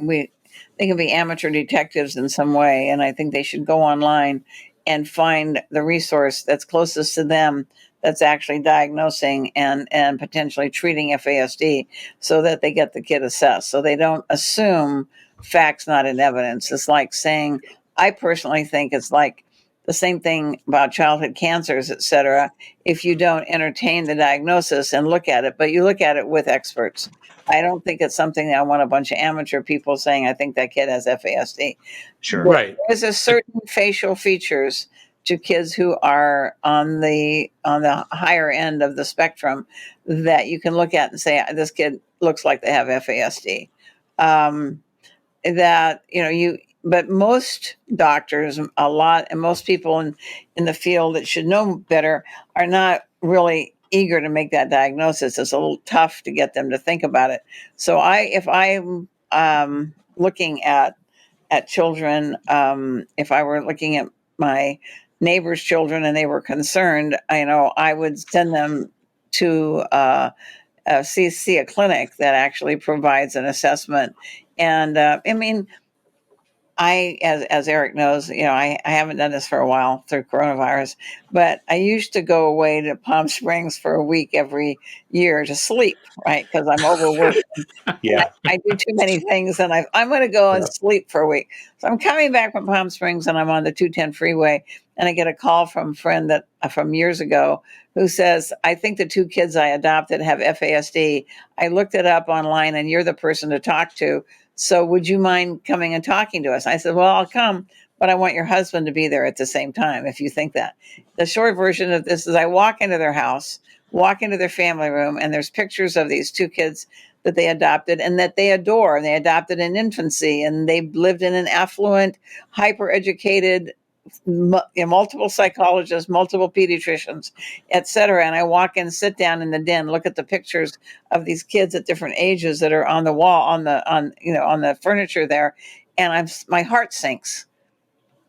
we they can be amateur detectives in some way, and I think they should go online and find the resource that's closest to them that's actually diagnosing and potentially treating FASD so that they get the kid assessed. So they don't assume facts not in evidence. It's like saying, I personally think it's like the same thing about childhood cancers, et cetera, if you don't entertain the diagnosis and look at it, but you look at it with experts. I don't think it's something that I want a bunch of amateur people saying, I think that kid has FASD. Sure. There Right. is a certain facial features to kids who are on the higher end of the spectrum that you can look at and say this kid looks like they have FASD. That but most doctors, and most people in the field that should know better are not really eager to make that diagnosis. It's a little tough to get them to think about it. So if I'm looking at children, if I were looking at my neighbor's children and they were concerned, I would send them to see a clinic that actually provides an assessment. And as Erik knows, I haven't done this for a while through coronavirus, but I used to go away to Palm Springs for a week every year to sleep, right? Because I'm overworked. Yeah. I do too many things, and I'm going to go and Yeah. sleep for a week. So I'm coming back from Palm Springs, and I'm on the 210 freeway, and I get a call from a friend that from years ago who says, "I think the two kids I adopted have FASD. I looked it up online, and you're the person to talk to. So would you mind coming and talking to us?" I said, "Well, I'll come, but I want your husband to be there at the same time, if you think that." The short version of this is I walk into their house, walk into their family room, and there's pictures of these two kids that they adopted and that they adore. And they adopted in infancy, and they lived in an affluent, hyper-educated, multiple psychologists, multiple pediatricians, etc. And I walk in, sit down in the den, look at the pictures of these kids at different ages that are on the wall, on the furniture there, and my heart sinks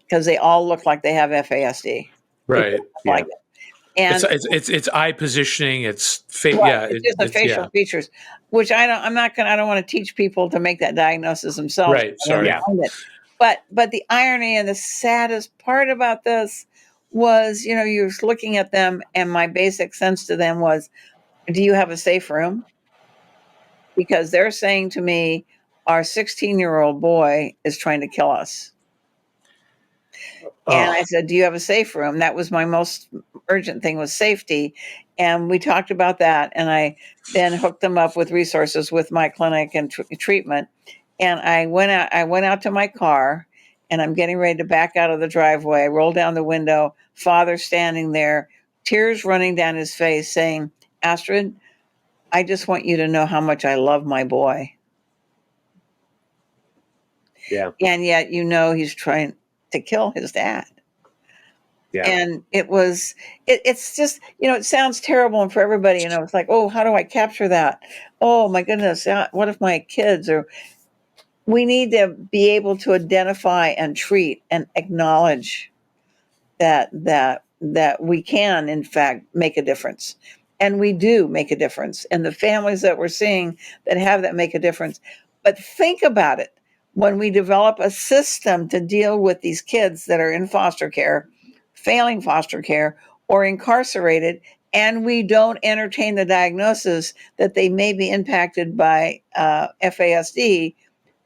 because they all look like they have FASD. They Right. look like it. It's And it's eye positioning. It's right, it's just the facial features, which I don't want to teach people to make that diagnosis themselves. Right. I never Sorry. Yeah. find it. But the irony and the saddest part about this was, you're looking at them, and my basic sense to them was, "Do you have a safe room?" Because they're saying to me, "Our 16-year-old boy is trying to kill us." And I Oh, said, "Do you have a safe room?" That was my most urgent thing, was safety. And we talked about that. And I then hooked them up with resources with my clinic and treatment. And I went out to my car, and I'm getting ready to back out of the driveway. I roll down the window, father standing there, tears running down his face, saying, "Astrid, I just want you to know how much I love my boy. yeah. And yet, he's trying to kill his dad." Yeah. And it's just, it sounds terrible. And for everybody, it's like, oh, how do I capture that? Oh my goodness. What if my kids we need to be able to identify and treat and acknowledge that we can, in fact, make a difference. And we do make a difference. And the families that we're seeing that have that make a difference. But think about it. When we develop a system to deal with these kids that are in foster care, failing foster care, or incarcerated, and we don't entertain the diagnosis that they may be impacted by FASD,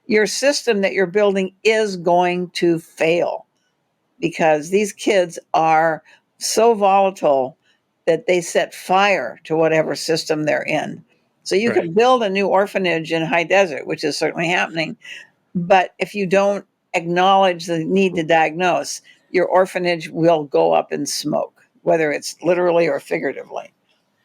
your system that you're building is going to fail, because these kids are so volatile that they set fire to whatever system they're in. So you Right. can build a new orphanage in high desert, which is certainly happening, but if you don't acknowledge the need to diagnose, your orphanage will go up in smoke, whether it's literally or figuratively.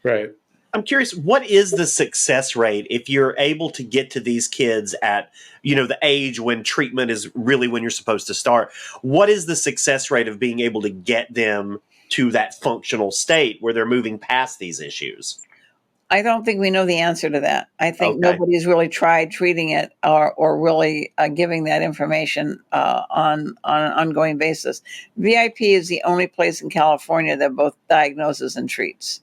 Right. I'm curious, what is the success rate if you're able to get to these kids at, the age when treatment is really when you're supposed to start? What is the success rate of being able to get them to that functional state where they're moving past these issues? I don't think we know the answer to that. I think Okay. nobody's really tried treating it or really giving that information on an ongoing basis. VIP is the only place in California that both diagnoses and treats.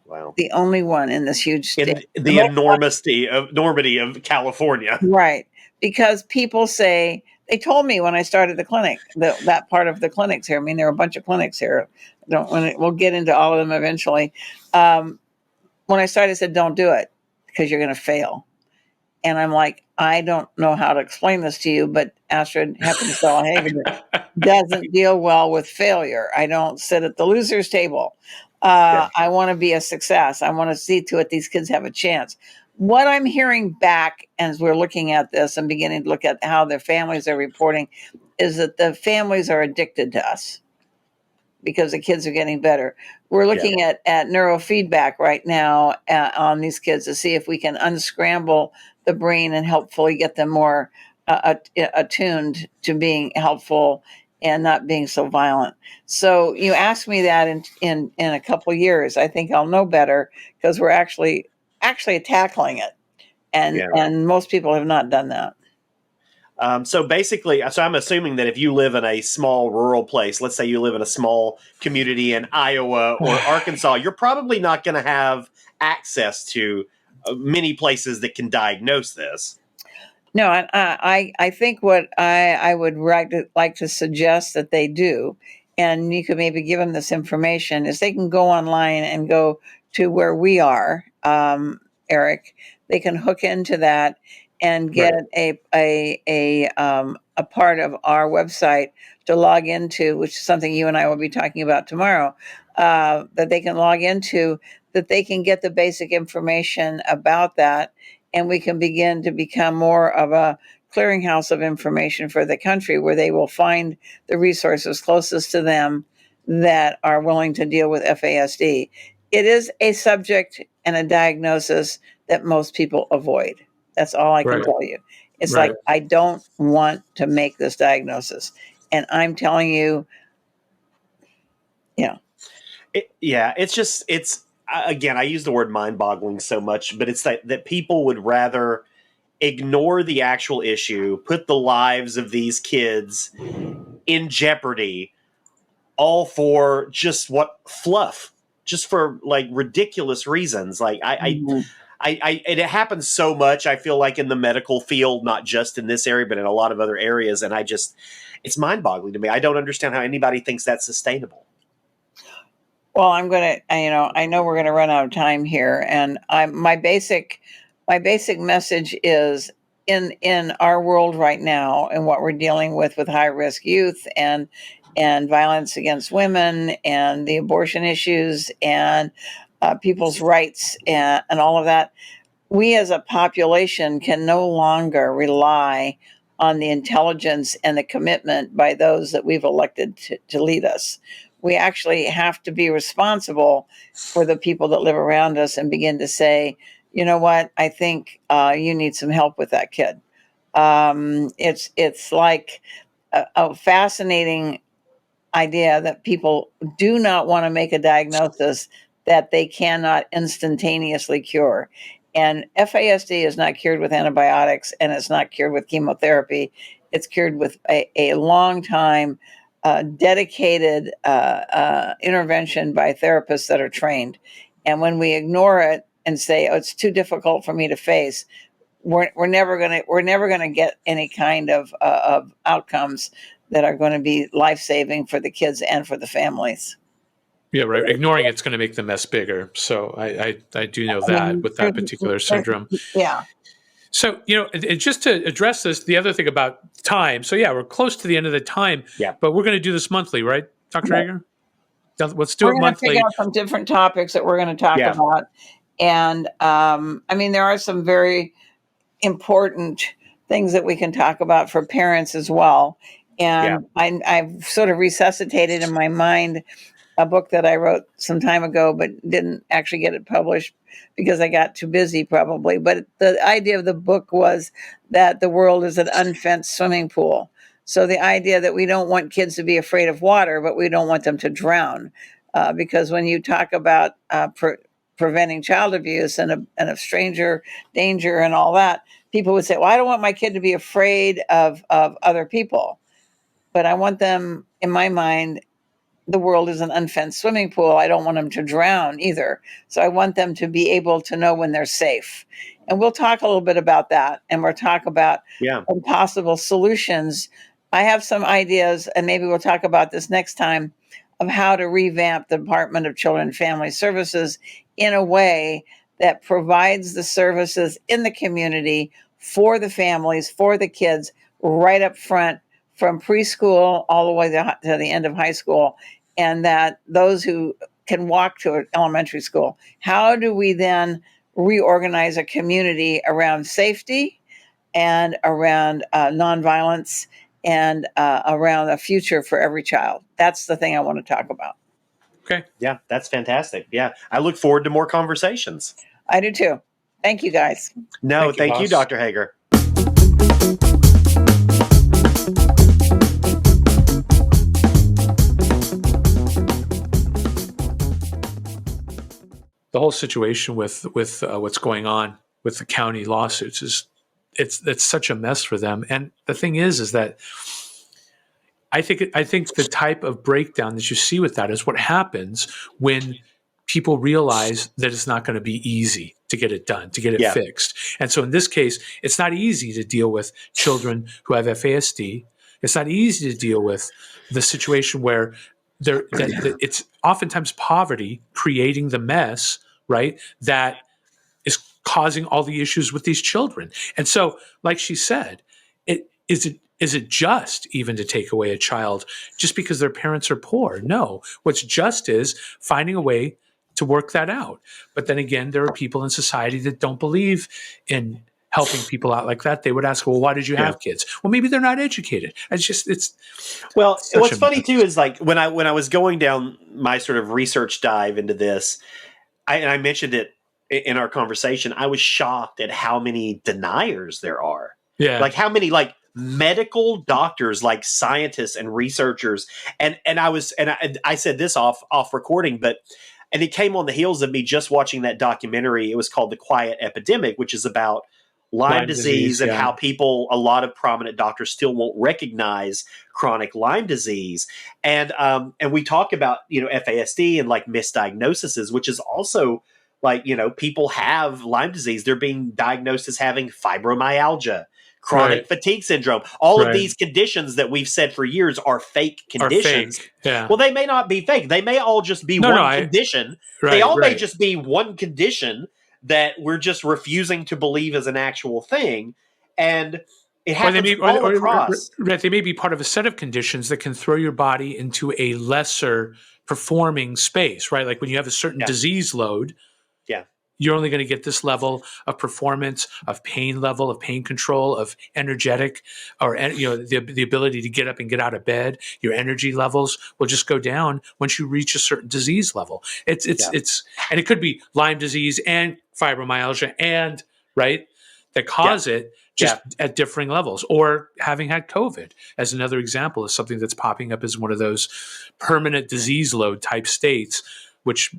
Wow. The only one in this huge In state. the enormity of California. Right. Because people say, they told me when I started the clinic, that part of the clinics here. I mean, there are a bunch of clinics here. We'll get into all of them eventually. When I started, I said, "Don't do it because you're going to fail." And I'm like, I don't know how to explain this to you, but Astrid Heppenstall Heger doesn't deal well with failure. I don't sit at the losers table. Yeah. I want to be a success. I want to see to it these kids have a chance. What I'm hearing back as we're looking at this and beginning to look at how their families are reporting is that the families are addicted to us. because the kids are getting better. We're looking at neurofeedback right now on these kids to see if we can unscramble the brain and helpfully get them more attuned to being helpful and not being so violent. So you ask me that in a couple of years, I think I'll know better, because we're actually tackling it, and most people have not done that. So basically, so I'm assuming that if you live in a small rural place, let's say you live in a small community in Iowa or Arkansas, you're probably not going to have access to many places that can diagnose this. No, I think what I would like to suggest that they do, and you could maybe give them this information, is they can go online and go to where we are, Erik. They can hook into that and get a part of our website to log into, which is something you and I will be talking about tomorrow. That they can log into, that they can get the basic information about that, and we can begin to become more of a clearinghouse of information for the country, where they will find the resources closest to them that are willing to deal with FASD. It is a subject and a diagnosis that most people avoid. That's all I can tell you. It's like, I don't want to make this diagnosis. And I'm telling you, It's again, I use the word mind-boggling so much, but it's that people would rather ignore the actual issue, put the lives of these kids in jeopardy, all for just just for like ridiculous reasons. Like it happens so much, I feel like, in the medical field, not just in this area, but in a lot of other areas. And it's mind-boggling to me. I don't understand how anybody thinks that's sustainable. Well, I'm going to, I know we're going to run out of time here, and my basic message is, in our world right now, and what we're dealing with high risk youth and violence against women and the abortion issues and people's rights and all of that, we as a population can no longer rely on the intelligence and the commitment by those that we've elected to lead us. We actually have to be responsible for the people that live around us and begin to say, you know what, I think you need some help with that kid. It's like a fascinating idea that people do not want to make a diagnosis that they cannot instantaneously cure. And FASD is not cured with antibiotics, and it's not cured with chemotherapy. It's cured with a long time, dedicated intervention by therapists that are trained. And when we ignore it and say, "Oh, it's too difficult for me to face," we're never gonna get any kind of outcomes that are going to be life-saving for the kids and for the families. Yeah, right. Ignoring it's going to make the mess bigger. So I do know that with that particular syndrome. Yeah. So, and just to address this, the other thing about time. So, yeah, we're close to the end of the time. Yeah. But we're going to do this monthly, right, Dr. Heger? Let's do it monthly. We're going to figure out some different topics that we're going to talk about. And, there are some very important things that we can talk about for parents as well. And I've sort of resuscitated in my mind a book that I wrote some time ago, but didn't actually get it published because I got too busy probably. But the idea of the book was that the world is an unfenced swimming pool. So the idea that we don't want kids to be afraid of water, but we don't want them to drown. Because when you talk about preventing child abuse and a stranger danger and all that, people would say, well, I don't want my kid to be afraid of other people. But I want them, in my mind, the world is an unfenced swimming pool. I don't want them to drown either. So I want them to be able to know when they're safe. And we'll talk a little bit about that. And we'll talk about possible solutions. I have some ideas, and maybe we'll talk about this next time, of how to revamp the Department of Children and Family Services in a way that provides the services in the community for the families, for the kids, right up front, from preschool all the way to the end of high school, and that those who can walk to elementary school, how do we then reorganize a community around safety and around nonviolence and around a future for every child. That's the thing I want to talk about. Okay. Yeah, that's fantastic. Yeah, I look forward to more conversations. I do too. Thank you, guys. No, Thank you, thank you, boss. Dr. Heger. The whole situation with what's going on with the county lawsuits is it's such a mess for them. And the thing is that I think the type of breakdown that you see with that is what happens when people realize that it's not going to be easy to get it done, to get it Yeah. fixed. And so in this case, it's not easy to deal with children who have FASD. It's not easy to deal with the situation where it's oftentimes poverty creating the mess, right? That is causing all the issues with these children. And so, like she said, is it just even to take away a child just because their parents are poor? No. What's just is finding a way to work that out. But then again, there are people in society that don't believe in helping people out like that. They would ask, well, why did you have kids? Well, maybe they're not educated. Well, such what's a funny mess. too is like when I was going down my sort of research dive into this, and I mentioned it in our conversation, I was shocked at how many deniers there are. Yeah. Like how many like medical doctors, like scientists and researchers, and I said this off recording, but and it came on the heels of me just watching that documentary. It was called The Quiet Epidemic, which is about Lyme disease and how a lot of prominent doctors still won't recognize chronic Lyme disease. And we talk about, FASD and like misdiagnoses, which is also like, people have Lyme disease. They're being diagnosed as having fibromyalgia, chronic fatigue syndrome. All of these conditions that we've said for years are fake conditions. Fake. Yeah. Well, they may not be fake. They may all just be condition. They all may just be one condition that we're just refusing to believe is an actual thing. And it happens all across. They may be part of a set of conditions that can throw your body into a lesser performing space, right? Like when you have a certain disease load, you're only going to get this level of performance, of pain level, of pain control, of energetic, or the ability to get up and get out of bed. Your energy levels will just go down once you reach a certain disease level. It's and it could be Lyme disease and fibromyalgia and that cause it just at differing levels, or having had COVID as another example is something that's popping up as one of those permanent disease load type states, which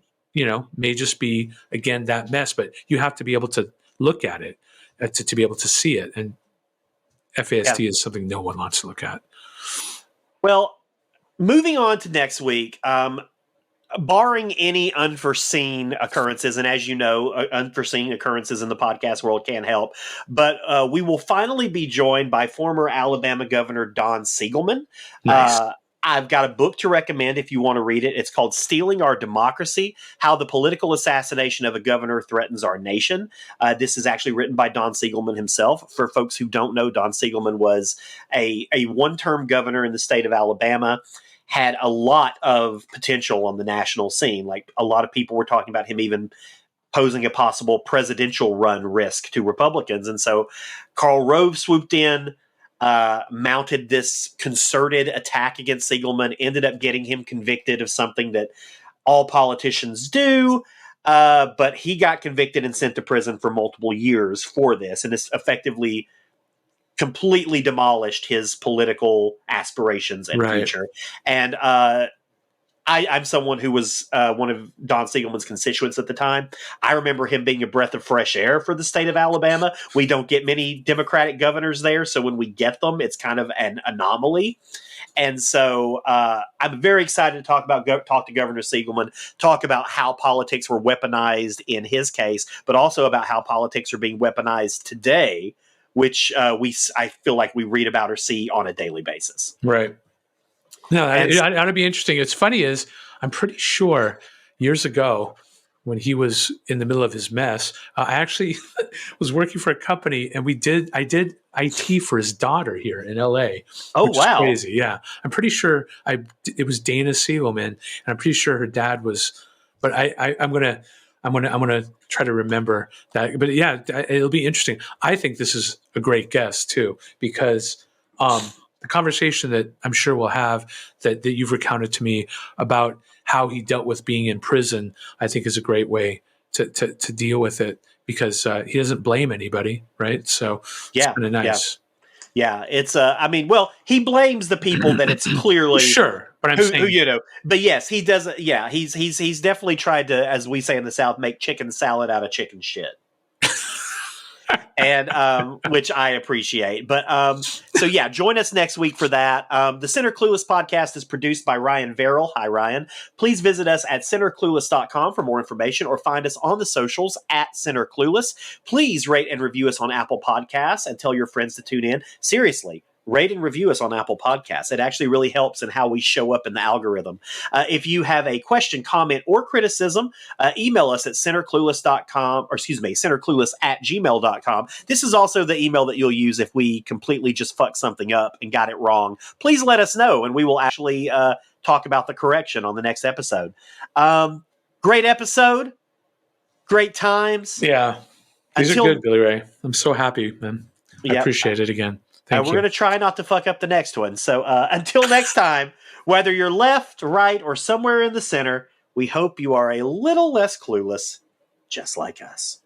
may just be, again, that mess, but you have to be able to look at it to be able to see it. And FASD is something no one wants to look at. Well, moving on to next week, barring any unforeseen occurrences, and as you know, unforeseen occurrences in the podcast world can't help, but we will finally be joined by former Alabama Governor Don Siegelman. Nice. I've got a book to recommend if you want to read it. It's called Stealing Our Democracy: How the Political Assassination of a Governor Threatens Our Nation. This is actually written by Don Siegelman himself. For folks who don't know, Don Siegelman was a one-term governor in the state of Alabama, had a lot of potential on the national scene. Like a lot of people were talking about him even posing a possible presidential run risk to Republicans. And so Karl Rove swooped in, mounted this concerted attack against Siegelman, ended up getting him convicted of something that all politicians do. But he got convicted and sent to prison for multiple years for this. And this effectively completely demolished his political aspirations and future. And I'm someone who was one of Don Siegelman's constituents at the time. I remember him being a breath of fresh air for the state of Alabama. We don't get many Democratic governors there, so when we get them, it's kind of an anomaly. And so I'm very excited to talk to Governor Siegelman, talk about how politics were weaponized in his case, but also about how politics are being weaponized today, which I feel like we read about or see on a daily basis. Right. No, it ought to be interesting. It's funny is I'm pretty sure years ago when he was in the middle of his mess, I actually was working for a company and I did IT for his daughter here in LA. Oh, which wow. is crazy. Yeah. I'm pretty sure it was Dana Siegelman, and I'm pretty sure her dad was, but I'm going to try to remember that. But yeah, it'll be interesting. I think this is a great guest too, because the conversation that I'm sure we'll have that you've recounted to me about how he dealt with being in prison, I think is a great way to deal with it, because he doesn't blame anybody, right? So it's kind of nice. Yeah, it's he blames the people that it's clearly sure, but I'm who saying, but yes, he doesn't. Yeah, he's definitely tried to, as we say in the South, make chicken salad out of chicken shit. And which I appreciate. But so yeah, join us next week for that. The Center Clueless podcast is produced by Ryan Verrill. Hi, Ryan. Please visit us at centerclueless.com for more information, or find us on the socials at Center Clueless. Please rate and review us on Apple Podcasts and tell your friends to tune in. Seriously, rate and review us on Apple Podcasts. It actually really helps in how we show up in the algorithm. If you have a question, comment, or criticism, email us at centerclueless.com, or centerclueless@gmail.com. This is also the email that you'll use if we completely just fucked something up and got it wrong. Please let us know, and we will actually talk about the correction on the next episode. Great episode. Great times. Yeah. These are good, Billy Ray. I'm so happy, man. I appreciate it again. Thank you. We're going to try not to fuck up the next one. So until next time, whether you're left, right, or somewhere in the center, we hope you are a little less clueless, just like us.